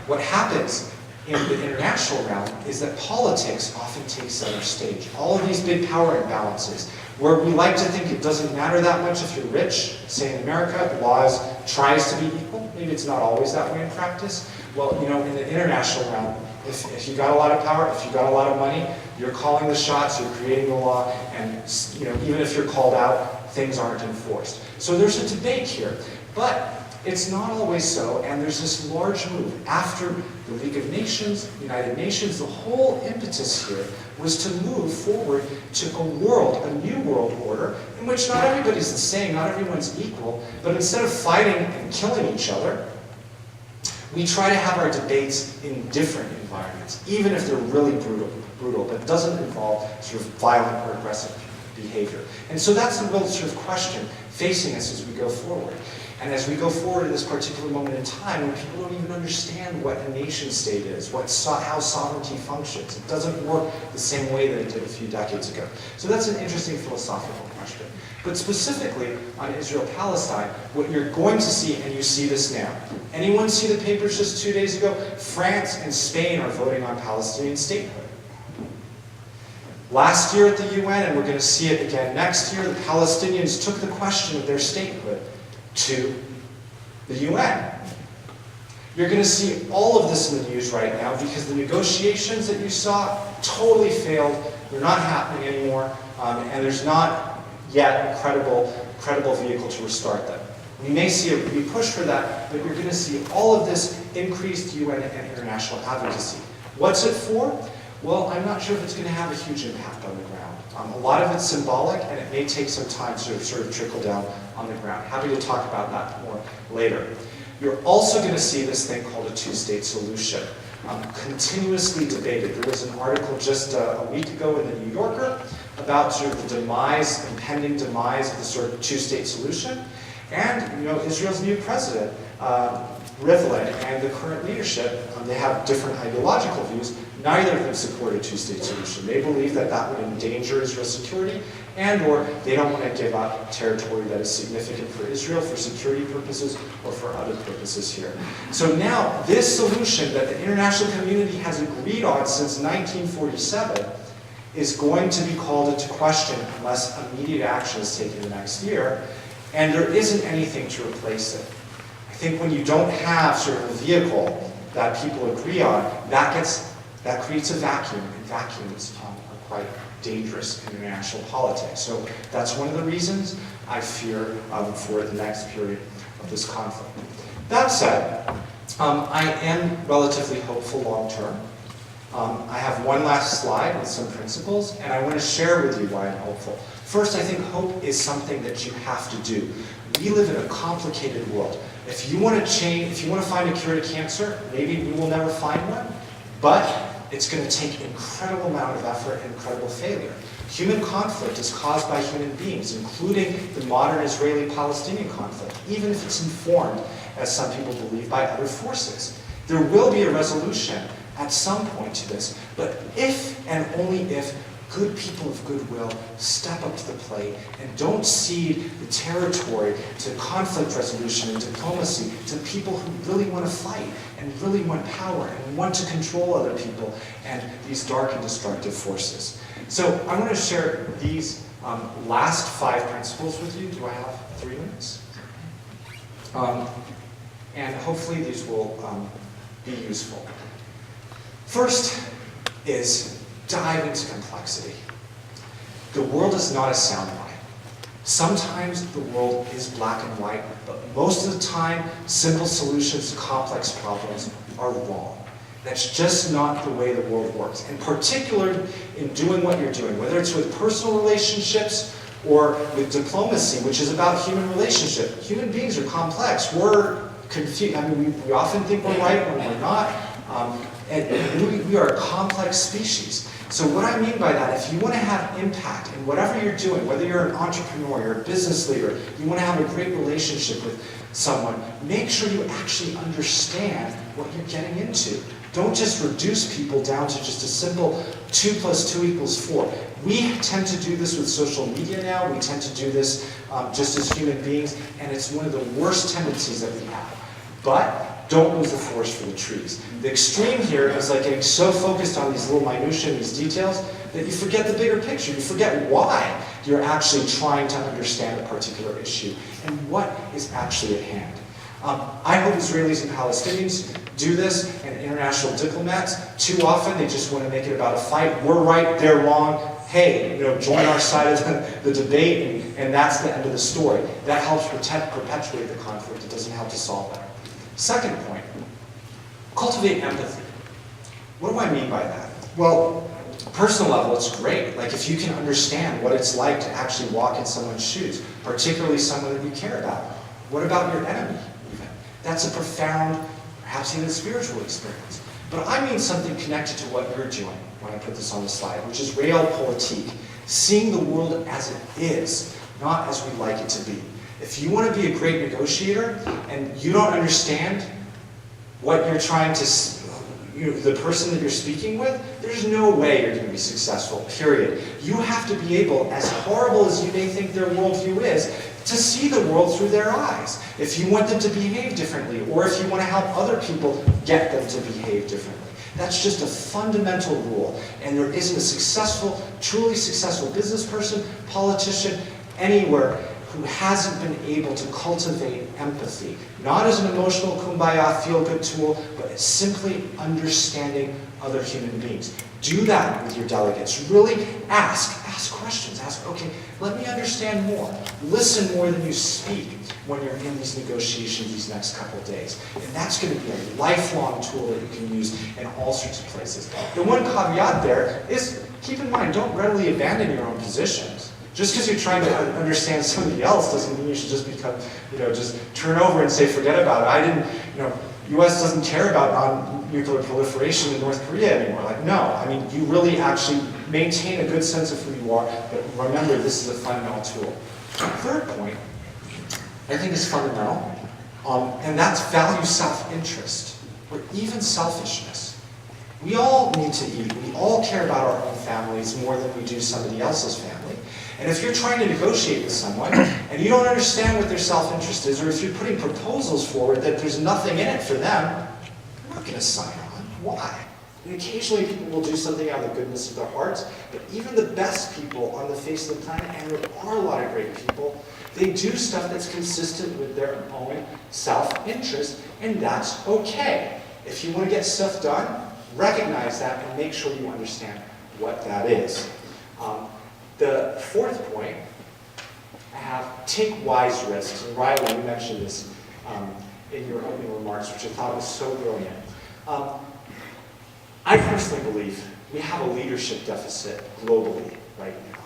Speaker 9: what happens in the international realm is that politics often takes center stage. All of these big power imbalances, where we like to think it doesn't matter that much if you're rich, say in America, laws tries to be equal. Maybe it's not always that way in practice. Well, you know, in the international realm, if you got a lot of power, if you got a lot of money, you're calling the shots, you're creating the law, and you know, even if you're called out, things aren't enforced. So there's a debate here, but it's not always so, and there's this large move. After the League of Nations, United Nations, the whole impetus here was to move forward to a world, a new world order, in which not everybody's the same, not everyone's equal, but instead of fighting and killing each other, we try to have our debates in different environments, even if they're really brutal, but doesn't involve sort of violent or aggressive behavior. And so that's the real sort of question facing us as we go forward. And as we go forward in this particular moment in time, when people don't even understand what a nation state is, how sovereignty functions, it doesn't work the same way that it did a few decades ago. So that's an interesting philosophical question. But specifically on Israel-Palestine, what you're going to see, and you see this now. Anyone see the papers just 2 days ago? France and Spain are voting on Palestinian statehood. Last year at the UN, and we're going to see it again next year, the Palestinians took the question of their statehood to the UN. You're going to see all of this in the news right now because the negotiations that you saw totally failed. They're not happening anymore, and there's not yet a credible vehicle to restart them. We may see a push for that, but you're going to see all of this increased UN and international advocacy. What's it for? Well, I'm not sure if it's going to have a huge impact on the ground. A lot of it's symbolic, and it may take some time to sort of trickle down on the ground. Happy to talk about that more later. You're also going to see this thing called a two-state solution, continuously debated. There was an article just a week ago in the New Yorker about sort of the impending demise of the sort of two-state solution. And, you know, Israel's new president, Rivlin, and the current leadership, they have different ideological views. Neither of them support a two-state solution. They believe that that would endanger Israel's security, and or they don't want to give up territory that is significant for Israel for security purposes or for other purposes here. So now, this solution that the international community has agreed on since 1947 is going to be called into question unless immediate action is taken the next year, and there isn't anything to replace it. I think when you don't have sort of a vehicle that people agree on, that creates a vacuum, and vacuums are quite dangerous in international politics. So that's one of the reasons I fear for the next period of this conflict. That said, I am relatively hopeful long term. I have one last slide with some principles, and I want to share with you why I'm hopeful. First, I think hope is something that you have to do. We live in a complicated world. If you want to find a cure to cancer, maybe we will never find one, but it's going to take an incredible amount of effort and incredible failure. Human conflict is caused by human beings, including the modern Israeli-Palestinian conflict, even if it's informed, as some people believe, by other forces. There will be a resolution at some point to this, but if and only if good people of goodwill step up to the plate and don't cede the territory to conflict resolution and diplomacy to people who really want to fight and really want power and want to control other people and these dark and destructive forces. So I want to share these last 5 principles with you. Do I have 3 minutes? And hopefully these will be useful. First is dive into complexity. The world is not a soundbite. Sometimes the world is black and white, but most of the time, simple solutions to complex problems are wrong. That's just not the way the world works. In particular, in doing what you're doing, whether it's with personal relationships or with diplomacy, which is about human relationship. Human beings are complex. We're confused. I mean, we often think we're right when we're not. And we are a complex species. So what I mean by that, if you want to have impact in whatever you're doing, whether you're an entrepreneur, you're a business leader, you want to have a great relationship with someone, make sure you actually understand what you're getting into. Don't just reduce people down to just a simple 2 + 2 = 4. We tend to do this with social media now. We tend to do this just as human beings, and it's one of the worst tendencies that we have. But don't lose the forest for the trees. The extreme here is like getting so focused on these little minutiae and these details that you forget the bigger picture. You forget why you're actually trying to understand a particular issue and what is actually at hand. I hope Israelis and Palestinians do this, and international diplomats. Too often they just want to make it about a fight. We're right, they're wrong. Hey, join our side of the debate, and that's the end of the story. That helps perpetuate the conflict. It doesn't help to solve that. Second point, cultivate empathy. What do I mean by that? Well, personal level, it's great. Like if you can understand what it's like to actually walk in someone's shoes, particularly someone that you care about. What about your enemy, even? That's a profound, perhaps even spiritual experience. But I mean something connected to what you're doing when I put this on the slide, which is realpolitik, seeing the world as it is, not as we like it to be. If you want to be a great negotiator and you don't understand what you're trying to, the person that you're speaking with, there's no way you're going to be successful, period. You have to be able, as horrible as you may think their worldview is, to see the world through their eyes. If you want them to behave differently, or if you want to help other people get them to behave differently. That's just a fundamental rule. And there isn't a successful, truly successful business person, politician, anywhere who hasn't been able to cultivate empathy. Not as an emotional kumbaya feel-good tool, but as simply understanding other human beings. Do that with your delegates. Really ask questions. Ask, okay, let me understand more. Listen more than you speak when you're in these negotiations these next couple of days. And that's going to be a lifelong tool that you can use in all sorts of places. The one caveat there is, keep in mind, don't readily abandon your own positions. Just because you're trying to understand somebody else doesn't mean you should just become, just turn over and say, forget about it. U.S. doesn't care about non-nuclear proliferation in North Korea anymore. Like, no. I mean, you really actually maintain a good sense of who you are, but remember, this is a fundamental tool. Third point, I think is fundamental, and that's value self-interest, or even selfishness. We all need to eat. We all care about our own families more than we do somebody else's family. And if you're trying to negotiate with someone, and you don't understand what their self-interest is, or if you're putting proposals forward that there's nothing in it for them, you're not going to sign on. Why? And occasionally people will do something out of the goodness of their hearts, but even the best people on the face of the planet, and there are a lot of great people, they do stuff that's consistent with their own self-interest, and that's okay. If you want to get stuff done, recognize that and make sure you understand what that is. The fourth point, I have take wise risks. And Riley, you mentioned this in your opening remarks, which I thought was so brilliant. I personally believe we have a leadership deficit globally right now.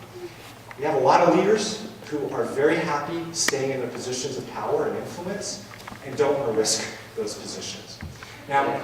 Speaker 9: We have a lot of leaders who are very happy staying in their positions of power and influence and don't want to risk those positions. Now,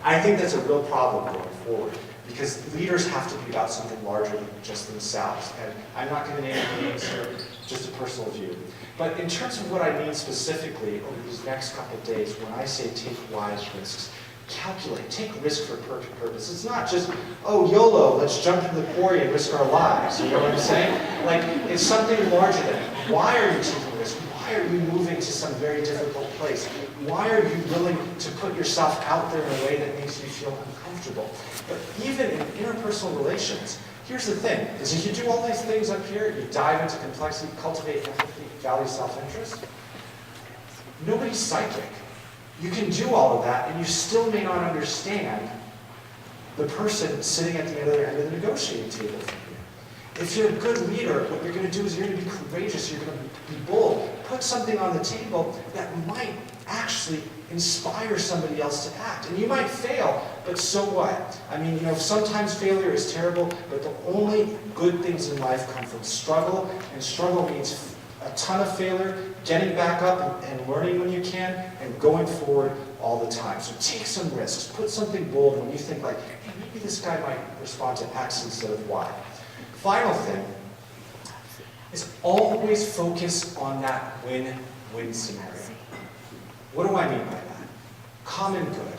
Speaker 9: I think that's a real problem going forward. because leaders have to be about something larger than just themselves. And I'm not going to name any names here, just a personal view. But in terms of what I mean specifically over these next couple of days, when I say take wise risks, calculate, take risk for purpose. It's not just, oh, YOLO, let's jump into the quarry and risk our lives. You know what I'm saying? Like, it's something larger than that. Why are you taking risk? Why are you moving to some very difficult place? Why are you willing to put yourself out there in a way that makes you feel uncomfortable? But even in interpersonal relations, here's the thing, is if you do all these things up here, you dive into complexity, cultivate empathy, value self-interest, nobody's psychic. You can do all of that, and you still may not understand the person sitting at the other end of the negotiating table from you. If you're a good leader, what you're going to do is you're going to be courageous, you're going to be bold. Put something on the table that might actually inspire somebody else to act. And you might fail, but so what? I mean, sometimes failure is terrible, but the only good things in life come from struggle, and struggle means a ton of failure, getting back up and learning when you can, and going forward all the time. So take some risks, put something bold when you think like, hey, maybe this guy might respond to X instead of Y. Final thing is always focus on that win-win scenario. What do I mean by that? Common good.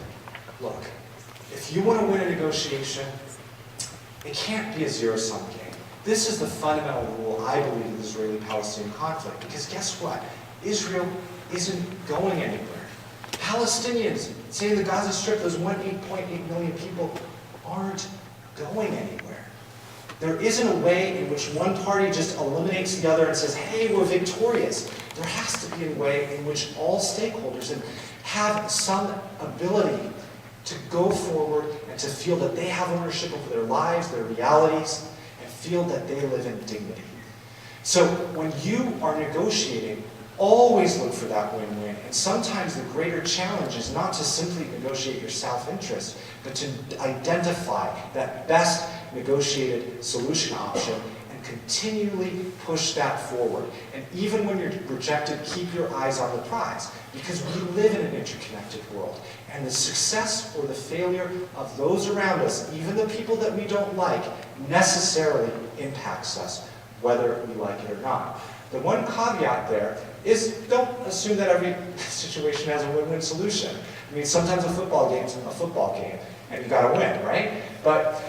Speaker 9: Look, if you want to win a negotiation, it can't be a zero-sum game. This is the fundamental rule, I believe, of the Israeli-Palestinian conflict. Because guess what? Israel isn't going anywhere. Palestinians, say in the Gaza Strip, those 8.8 million people aren't going anywhere. There isn't a way in which one party just eliminates the other and says, hey, we're victorious. There has to be a way in which all stakeholders have some ability to go forward and to feel that they have ownership over their lives, their realities, and feel that they live in dignity. So when you are negotiating, always look for that win-win. And sometimes the greater challenge is not to simply negotiate your self-interest, but to identify that best negotiated solution option and continually push that forward. And even when you're rejected, keep your eyes on the prize, because we live in an interconnected world. And the success or the failure of those around us, even the people that we don't like, necessarily impacts us, whether we like it or not. The one caveat there is don't assume that every situation has a win-win solution. I mean, sometimes a football game's a football game, and you gotta win, right? But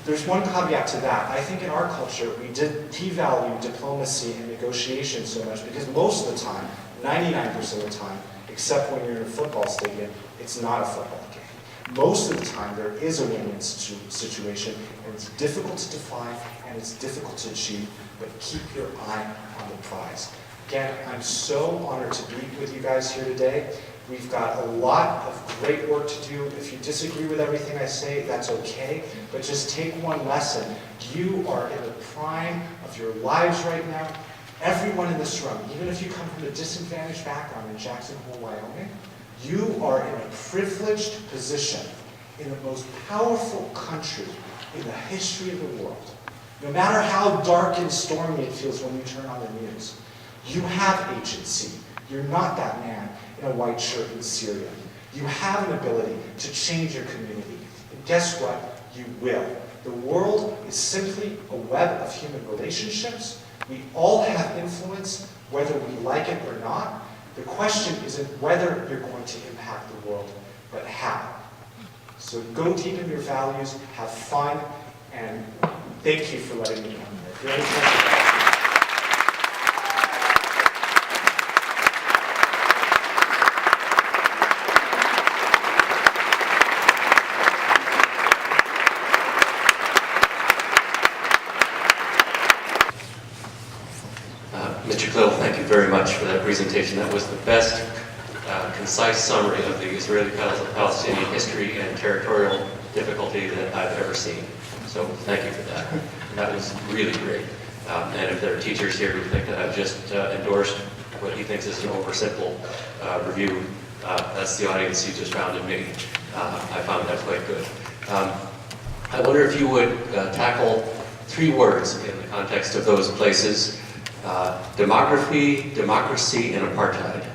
Speaker 9: there's one caveat to that. I think in our culture, we devalue diplomacy and negotiation so much because most of the time, 99% of the time, except when you're in a football stadium, it's not a football game. Most of the time, there is a win-win situation, and it's difficult to define, and it's difficult to achieve, but keep your eye on the prize. Again, I'm so honored to be with you guys here today. We've got a lot of great work to do. If you disagree with everything I say, that's okay, but just take one lesson. You are in the prime of your lives right now. Everyone in this room, even if you come from a disadvantaged background in Jackson Hole, Wyoming, you are in a privileged position in the most powerful country in the history of the world. No matter how dark and stormy it feels when you turn on the news, you have agency. You're not that man in a white shirt in Syria. You have an ability to change your community. And guess what? You will. The world is simply a web of human relationships. We all have influence, whether we like it or not. The question isn't whether you're going to impact the world, but how. So go deep in your values, have fun, and thank you for letting me come here. If you have any questions,
Speaker 10: Mr. Khalil, thank you very much for that presentation. That was the best concise summary of the Israeli-Palestinian history and territorial difficulty that I've ever seen. So thank you for that. That was really great. And if there are teachers here who think that I've just endorsed what he thinks is an oversimple review, that's the audience you just found in me. I found that quite good. I wonder if you would tackle 3 words in the context of those places. Demography, democracy, and apartheid.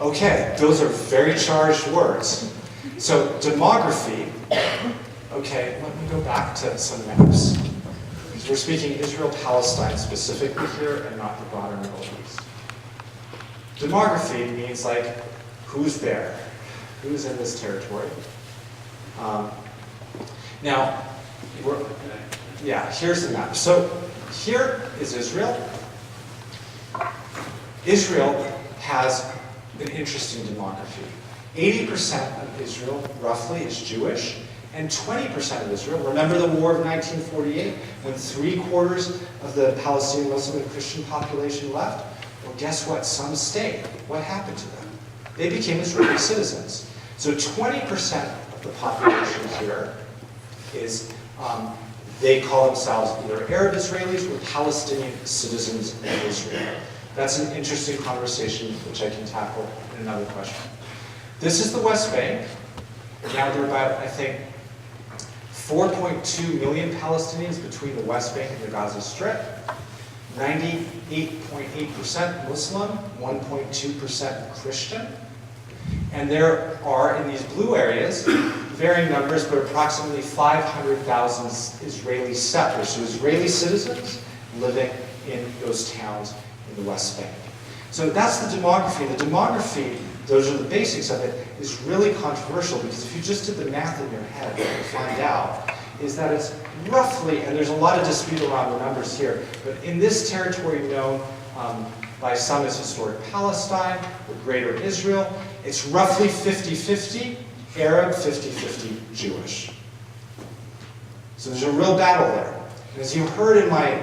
Speaker 9: okay, those are very charged words. So demography, Okay, let me go back to some maps. Because we're speaking Israel-Palestine specifically here and not the broader Middle East. Demography means like, who's there? Who's in this territory? Now, here's the map. So here is Israel. Israel has an interesting demography. 80% of Israel, roughly, is Jewish, and 20% of Israel, remember the War of 1948, when 3/4 of the Palestinian Muslim and Christian population left? Well, guess what? Some stayed. What happened to them? They became Israeli citizens. So 20% of the population here is, they call themselves either Arab Israelis or Palestinian citizens of Israel. That's an interesting conversation which I can tackle in another question. This is the West Bank. Now there are about, I think, 4.2 million Palestinians between the West Bank and the Gaza Strip. 98.8% Muslim, 1.2% Christian. And there are, in these blue areas, varying numbers, but approximately 500,000 Israeli settlers, so Israeli citizens living in those towns in the West Bank. So that's the demography. The demography, those are the basics of it, is really controversial because if you just did the math in your head, what you find out is that it's roughly, and there's a lot of dispute around the numbers here, but in this territory known by some as historic Palestine or Greater Israel, it's roughly 50-50 Arab, 50-50 Jewish. So there's a real battle there. And as you heard in my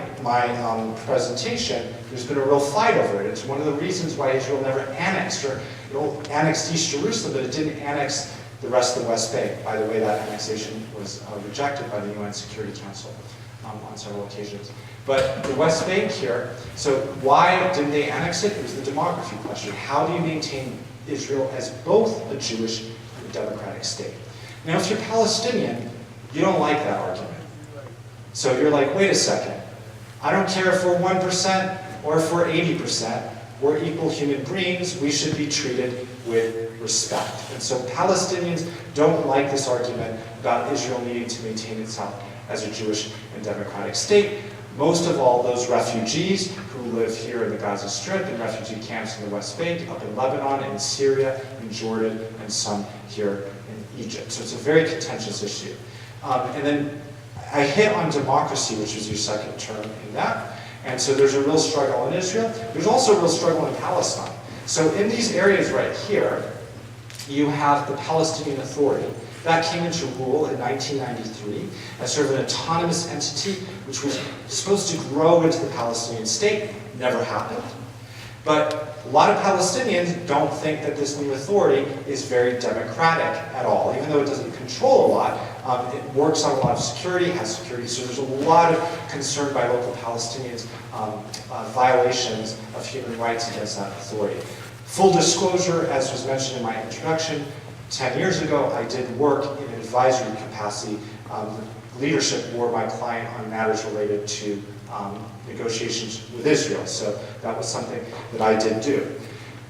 Speaker 9: presentation, there's been a real fight over it. It's one of the reasons why Israel never annexed, or it annexed East Jerusalem, but it didn't annex the rest of the West Bank. By the way, that annexation was rejected by the UN Security Council on several occasions. But the West Bank here, so why didn't they annex it? It was the demography question. How do you maintain Israel as both a Jewish and a democratic state? Now, if you're Palestinian, you don't like that argument. So you're like, wait a second. I don't care if we're 1% or if we're 80%. We're equal human beings. We should be treated with respect. And so Palestinians don't like this argument about Israel needing to maintain itself as a Jewish and democratic state. Most of all, those refugees who live here in the Gaza Strip and refugee camps in the West Bank, up in Lebanon, in Syria, in Jordan, and some here in Egypt. So it's a very contentious issue. And then I hit on democracy, which is your second term in that. And so there's a real struggle in Israel. There's also a real struggle in Palestine. So in these areas right here, you have the Palestinian Authority. That came into rule in 1993 as sort of an autonomous entity which was supposed to grow into the Palestinian state. Never happened. But a lot of Palestinians don't think that this new authority is very democratic at all. Even though it doesn't control a lot, it works on a lot of security, has security. So there's a lot of concern by local Palestinians, violations of human rights against that authority. Full disclosure, as was mentioned in my introduction, 10 years ago, I did work in an advisory capacity, leadership for my client on matters related to negotiations with Israel. So that was something that I did do.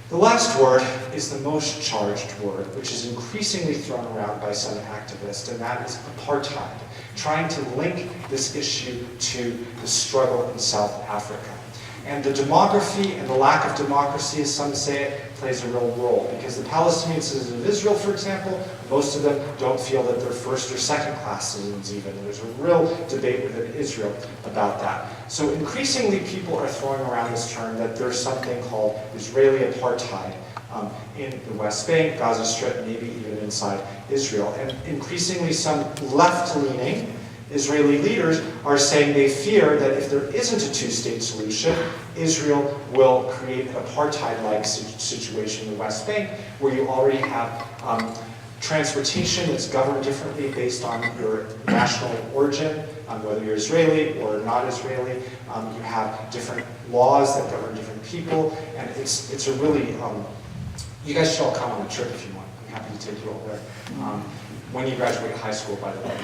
Speaker 9: The last word is the most charged word, which is increasingly thrown around by some activists, and that is apartheid, trying to link this issue to the struggle in South Africa. And the demography and the lack of democracy, as some say it, plays a real role. Because the Palestinian citizens of Israel, for example, most of them don't feel that they're first or second class citizens even. And there's a real debate within Israel about that. So increasingly people are throwing around this term that there's something called Israeli apartheid in the West Bank, Gaza Strip, maybe even inside Israel. And increasingly some left-leaning Israeli leaders are saying they fear that if there isn't a two-state solution, Israel will create an apartheid-like situation in the West Bank where you already have transportation that's governed differently based on your national origin, whether you're Israeli or not Israeli. You have different laws that govern different people, and it's a really, you guys should all come on a trip if you want. I'm happy to take you all there. When you graduate high school, by the way.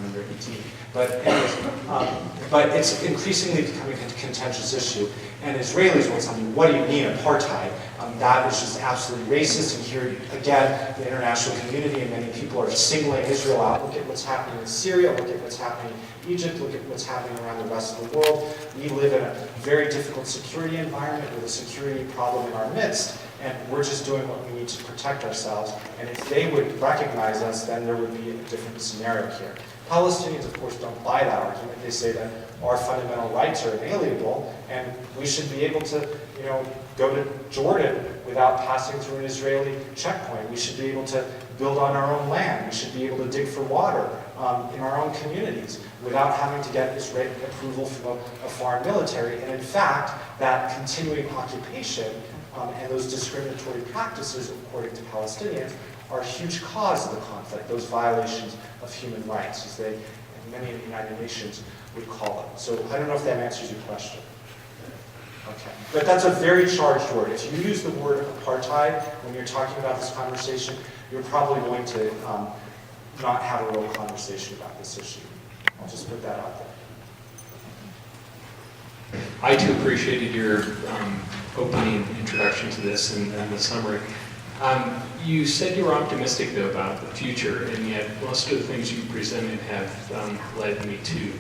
Speaker 9: 118. But anyways, but it's increasingly becoming a contentious issue. And Israelis will tell me, what do you mean apartheid? That is just absolutely racist. And here, again, the international community and many people are singling Israel out. Look at what's happening in Syria. Look at what's happening in Egypt. Look at what's happening around the rest of the world. We live in a very difficult security environment with a security problem in our midst. And we're just doing what we need to protect ourselves. And if they would recognize us, then there would be a different scenario here. Palestinians, of course, don't buy that argument. They say that our fundamental rights are inalienable, and we should be able to, go to Jordan without passing through an Israeli checkpoint. We should be able to build on our own land. We should be able to dig for water in our own communities without having to get Israeli approval from a foreign military. And in fact, that continuing occupation and those discriminatory practices, according to Palestinians, are a huge cause of the conflict, those violations of human rights, as they, many of the United Nations would call them. So I don't know if that answers your question. Okay, but that's a very charged word. If you use the word apartheid when you're talking about this conversation, you're probably going to not have a real conversation about this issue. I'll just put that out there.
Speaker 11: I too appreciated your opening introduction to this and the summary. You said you were optimistic, though, about the future, and yet most of the things you presented have led me to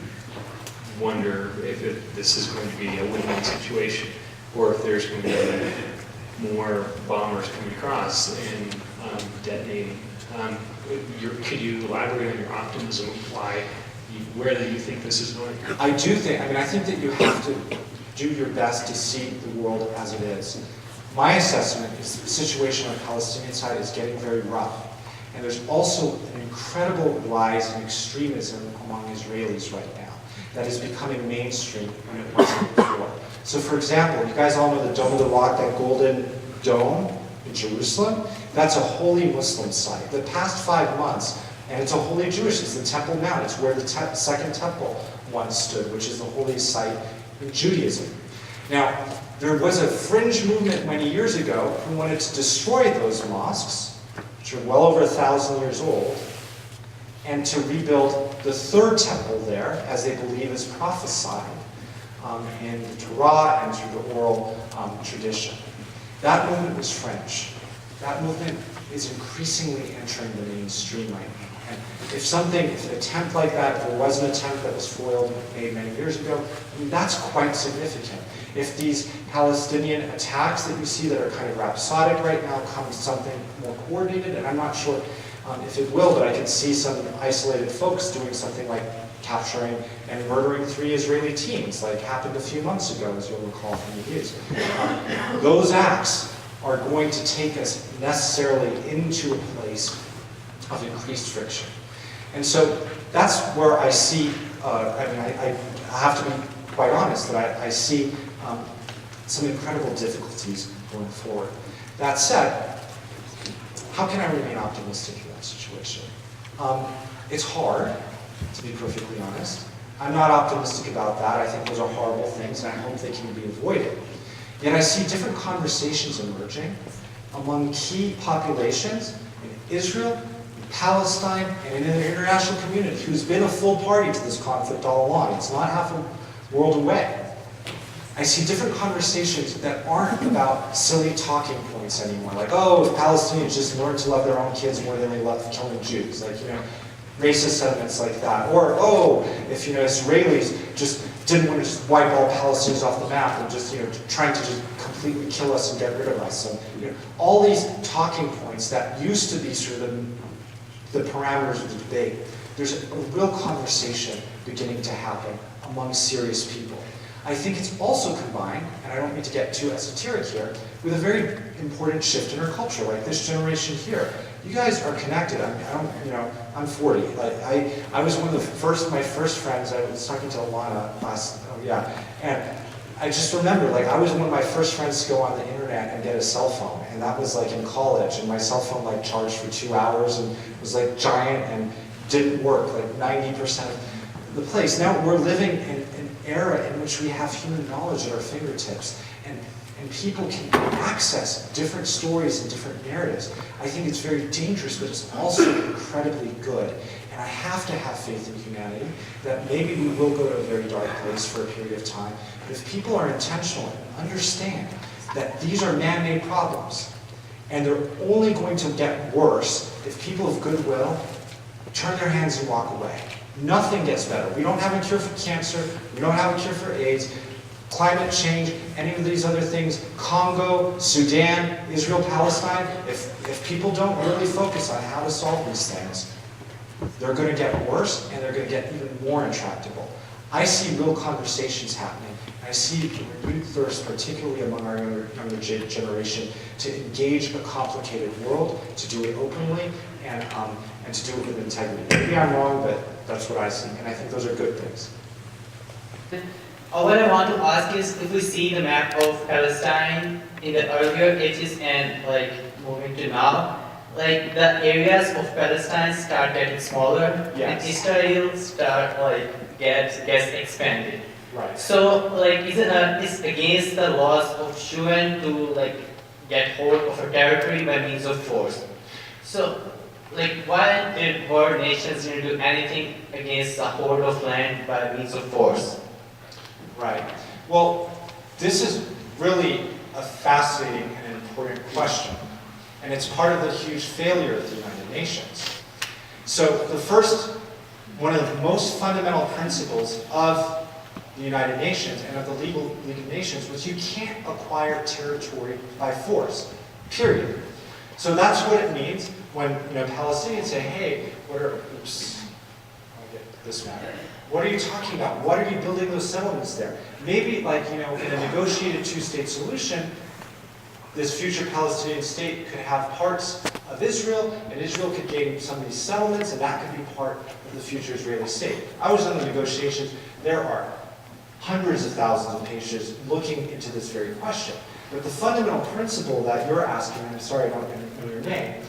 Speaker 11: wonder if this is going to be a win-win situation, or if there's going to be more bombers coming across and detonating. Could you elaborate on your optimism, where you think this is going?
Speaker 9: I think that you have to do your best to see the world as it is. My assessment is the situation on the Palestinian side is getting very rough. And there's also an incredible rise in extremism among Israelis right now that is becoming mainstream when it wasn't before. So for example, you guys all know the Dome of the Rock, that golden dome in Jerusalem? That's a holy Muslim site. The past 5 months, and it's a holy Jewish, it's the Temple Mount. It's where the second temple once stood, which is the holiest site in Judaism. Now, there was a fringe movement many years ago who wanted to destroy those mosques, which are well over 1,000 years old, and to rebuild the third temple there, as they believe is prophesied in the Torah and through the oral tradition. That movement was fringe. That movement is increasingly entering the mainstream right now. And if an attempt like that, if there was an attempt that was foiled made many years ago, that's quite significant. If these Palestinian attacks that you see that are kind of rhapsodic right now come to something more coordinated, and I'm not sure if it will, but I can see some isolated folks doing something like capturing and murdering 3 Israeli teens, like happened a few months ago, as you'll recall from the news. Those acts are going to take us necessarily into a place of increased friction. And so that's where I see, I have to be quite honest, that I see some incredible difficulties going forward. That said, how can I remain optimistic in that situation? It's hard, to be perfectly honest. I'm not optimistic about that. I think those are horrible things, and I hope they can be avoided. Yet I see different conversations emerging among key populations in Israel, in Palestine, and in the international community, who's been a full party to this conflict all along. It's not half a world away. I see different conversations that aren't about silly talking points anymore, like, oh, if Palestinians just learn to love their own kids more than they love killing Jews, like, racist sentiments like that. Or, oh, if, Israelis just didn't want to just wipe all Palestinians off the map and just, trying to just completely kill us and get rid of us. And, all these talking points that used to be sort of the parameters of the debate, there's a real conversation beginning to happen among serious people. I think it's also combined, and I don't mean to get too esoteric here, with a very important shift in our culture, like this generation here. You guys are connected. I'm 40. I was one of my first friends. I was talking to Alana and I just remember, I was one of my first friends to go on the internet and get a cell phone, and that was in college, and my cell phone charged for 2 hours and was giant and didn't work 90% of the place. Now we're living in an era in which we have human knowledge at our fingertips, and people can access different stories and different narratives. I think it's very dangerous, but it's also incredibly good. And I have to have faith in humanity, that maybe we will go to a very dark place for a period of time. But if people are intentional and understand that these are man-made problems, and they're only going to get worse if people of goodwill turn their hands and walk away. Nothing gets better. We don't have a cure for cancer. We don't have a cure for AIDS. Climate change, any of these other things, Congo, Sudan, Israel-Palestine, if people don't really focus on how to solve these things, they're going to get worse and they're going to get even more intractable. I see real conversations happening. I see renewed thirst, particularly among our younger generation, to engage a complicated world, to do it openly, and to do it with integrity. Maybe I'm wrong, but that's what I see, and I think those are good things.
Speaker 12: What I want to ask is, if we see the map of Palestine in the earlier ages and like moving to now, like the areas of Palestine start getting smaller,
Speaker 9: Yes.
Speaker 12: and Israel start like gets expanded.
Speaker 9: Right.
Speaker 12: So like it's against the laws of UN to like get hold of a territory by means of force. So like why did world nations need to do anything against the hold of land by means of force?
Speaker 9: Right. Well, this is really a fascinating and important question. And it's part of the huge failure of the United Nations. So one of the most fundamental principles of the United Nations and of the League of Nations was you can't acquire territory by force, period. So that's what it means when Palestinians say, hey, I'll get this matter. What are you talking about? What are you building those settlements there? Maybe in a negotiated two-state solution, this future Palestinian state could have parts of Israel, and Israel could gain some of these settlements, and that could be part of the future Israeli state. I was in the negotiations. There are hundreds of thousands of pages looking into this very question. But the fundamental principle that you're asking, and I'm sorry I don't know your name,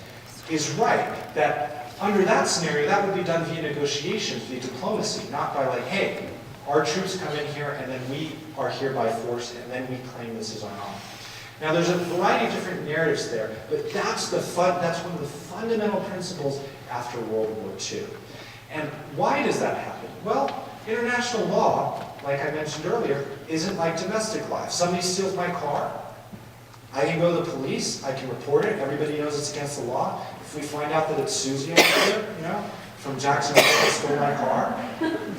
Speaker 9: is right, that under that scenario, that would be done via negotiations, via diplomacy, not by like, hey, our troops come in here, and then we are here by force, and then we claim this is our own. Now, there's a variety of different narratives there, but that's one of the fundamental principles after World War II. And why does that happen? Well, international law, like I mentioned earlier, isn't like domestic law. If somebody steals my car, I can go to the police, I can report it, everybody knows it's against the law. If we find out that it's Susie over here, from Jacksonville who stole my car,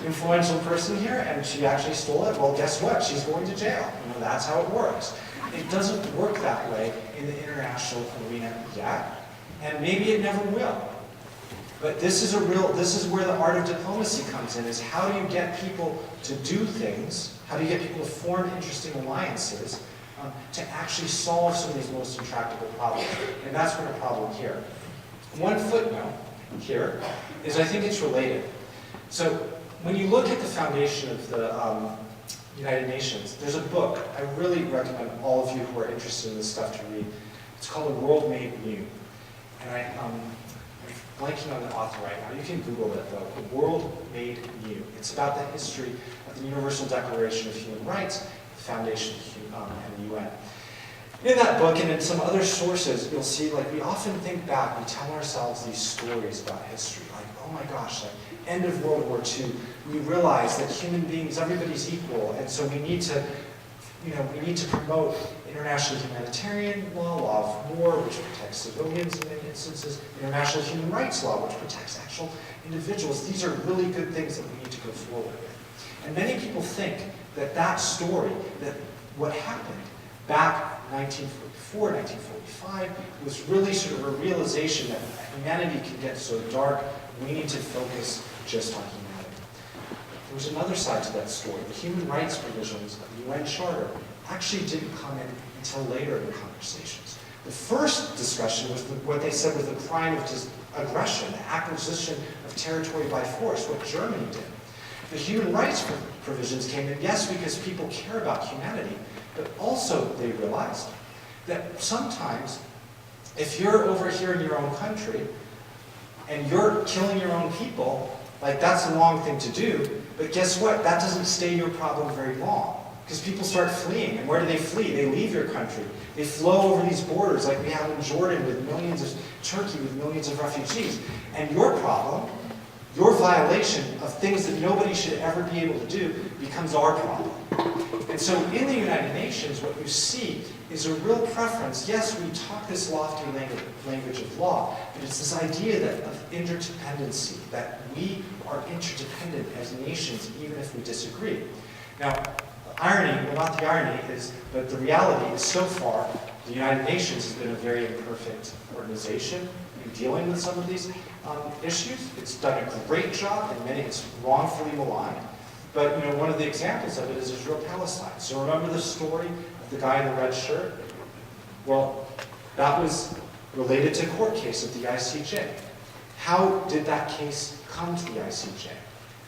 Speaker 9: influential person here, and she actually stole it, well, guess what? She's going to jail. That's how it works. It doesn't work that way in the international arena yet, and maybe it never will. But this is where the art of diplomacy comes in, is how do you get people to do things, how do you get people to form interesting alliances to actually solve some of these most intractable problems. And that's been a problem here. One footnote here is I think it's related. So when you look at the foundation of the United Nations, there's a book I really recommend all of you who are interested in this stuff to read. It's called The World Made New. And I'm blanking on the author right now. You can Google it though. The World Made New. It's about the history of the Universal Declaration of Human Rights, the foundation of and the UN. In that book and in some other sources, you'll see we often think back, we tell ourselves these stories about history, like, oh my gosh, end of World War II, we realize that human beings, everybody's equal, and so we need to, we need to promote international humanitarian law of war, which protects civilians in many instances, international human rights law, which protects actual individuals. These are really good things that we need to go forward with. And many people think that that story, that what happened back 1944, 1945, was really sort of a realization that humanity can get so dark, we need to focus just on humanity. There was another side to that story. The human rights provisions of the UN Charter actually didn't come in until later in the conversations. The first discussion was what they said was the crime of aggression, the acquisition of territory by force, what Germany did. The human rights provisions came in, yes, because people care about humanity, but also they realized that sometimes if you're over here in your own country and you're killing your own people, that's the wrong thing to do, but guess what? That doesn't stay your problem very long. Because people start fleeing, and where do they flee? They leave your country. They flow over these borders like we have in Jordan with millions of, Turkey with millions of refugees. And your problem, your violation of things that nobody should ever be able to do becomes our problem. And so in the United Nations, what you see is a real preference. Yes, we talk this lofty language of law, but it's this idea of interdependency, that we are interdependent as nations, even if we disagree. Now, the irony, well, not the irony, but the reality is so far, the United Nations has been a very imperfect organization in dealing with some of these issues. It's done a great job, and many it's wrongfully maligned. But one of the examples of it is Israel-Palestine. So remember the story of the guy in the red shirt? Well, that was related to a court case at the ICJ. How did that case come to the ICJ?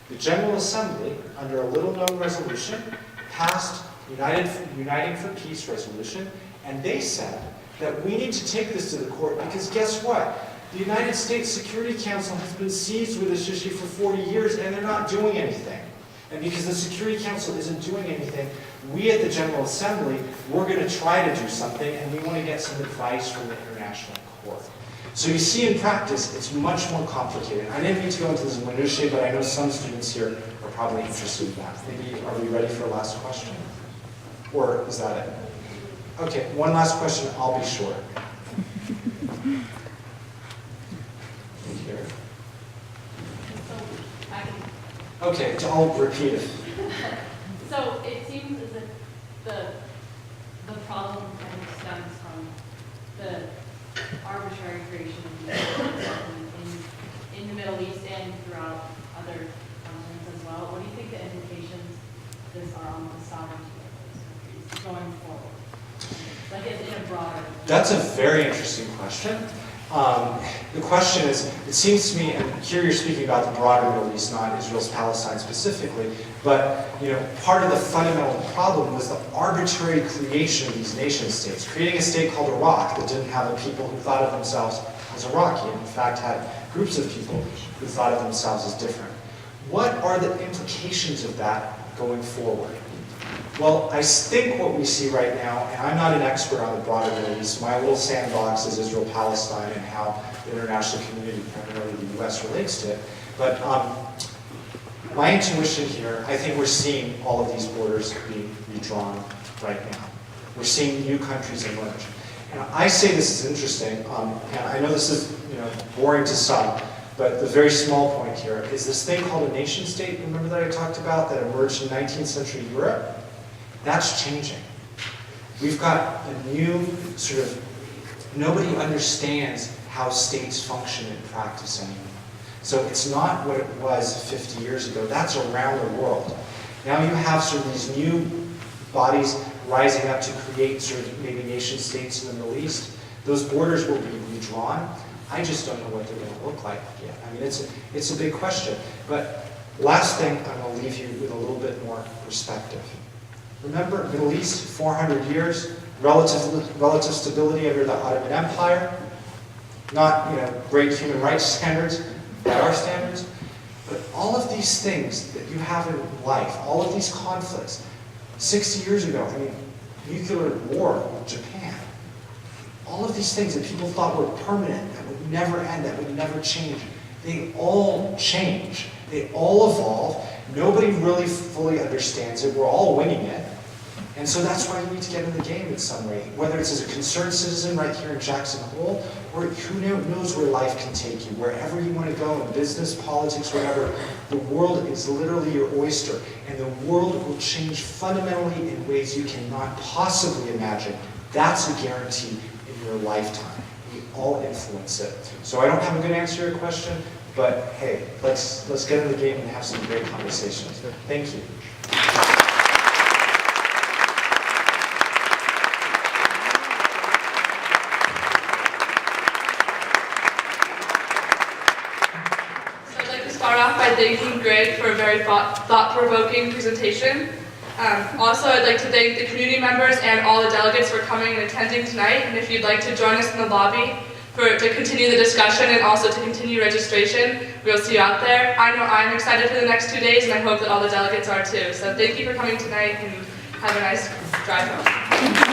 Speaker 9: The General Assembly, under a little-known resolution, passed Uniting for Peace resolution, and they said that we need to take this to the court because guess what? The United States Security Council has been seized with this issue for 40 years and they're not doing anything. And because the Security Council isn't doing anything, we at the General Assembly, we're going to try to do something and we want to get some advice from the International Court. So you see in practice, it's much more complicated. I didn't mean to go into this minutiae, but I know some students here are probably interested in that. Maybe, are we ready for a last question? Or is that it? Okay, one last question, I'll be short. Here. Okay, I'll repeat it.
Speaker 13: So it seems as if the problem kind of stems from the arbitrary creation of these in the Middle East and throughout other continents as well. What do you think the implications this are on the sovereignty of those countries going forward? Like in a broader...
Speaker 9: That's a very interesting question. The question is, it seems to me, and here you're speaking about the broader Middle East, not Israel-Palestine specifically, but part of the fundamental problem was the arbitrary creation of these nation states, creating a state called Iraq that didn't have a people who thought of themselves as Iraqi, and in fact had groups of people who thought of themselves as different. What are the implications of that going forward? Well, I think what we see right now, and I'm not an expert on the broader Middle East, my little sandbox is Israel-Palestine and how the international community, primarily the US, relates to it. But my intuition here, I think we're seeing all of these borders being redrawn right now. We're seeing new countries emerge. And I say this is interesting, and I know this is boring to some, but the very small point here is this thing called a nation state, remember that I talked about, that emerged in 19th century Europe? That's changing. We've got a new sort of, nobody understands how states function in practice anymore. So it's not what it was 50 years ago. That's around the world. Now you have sort of these new bodies rising up to create sort of maybe nation states in the Middle East. Those borders will be redrawn. I just don't know what they're going to look like yet. I mean, it's a big question. But last thing, I'm going to leave you with a little bit more perspective. Remember, Middle East, 400 years, relative stability under the Ottoman Empire, not great human rights standards by our standards, but all of these things that you have in life, all of these conflicts, 60 years ago, I mean, nuclear war with Japan, all of these things that people thought were permanent, that would never end, that would never change, they all change, they all evolve. Nobody really fully understands it. We're all winging it. And so that's why you need to get in the game in some way, whether it's as a concerned citizen right here in Jackson Hole, or who knows where life can take you, wherever you want to go, in business, politics, whatever. The world is literally your oyster, and the world will change fundamentally in ways you cannot possibly imagine. That's a guarantee in your lifetime. We all influence it. So I don't have a good answer to your question, but hey, let's get in the game and have some great conversations. Thank you.
Speaker 1: So I'd like to start off by thanking Greg for a very thought-provoking presentation. Also, I'd like to thank the community members and all the delegates for coming and attending tonight. And if you'd like to join us in the lobby to continue the discussion and also to continue registration, we'll see you out there. I know I'm excited for the next 2 days, and I hope that all the delegates are too. So thank you for coming tonight, and have a nice drive home.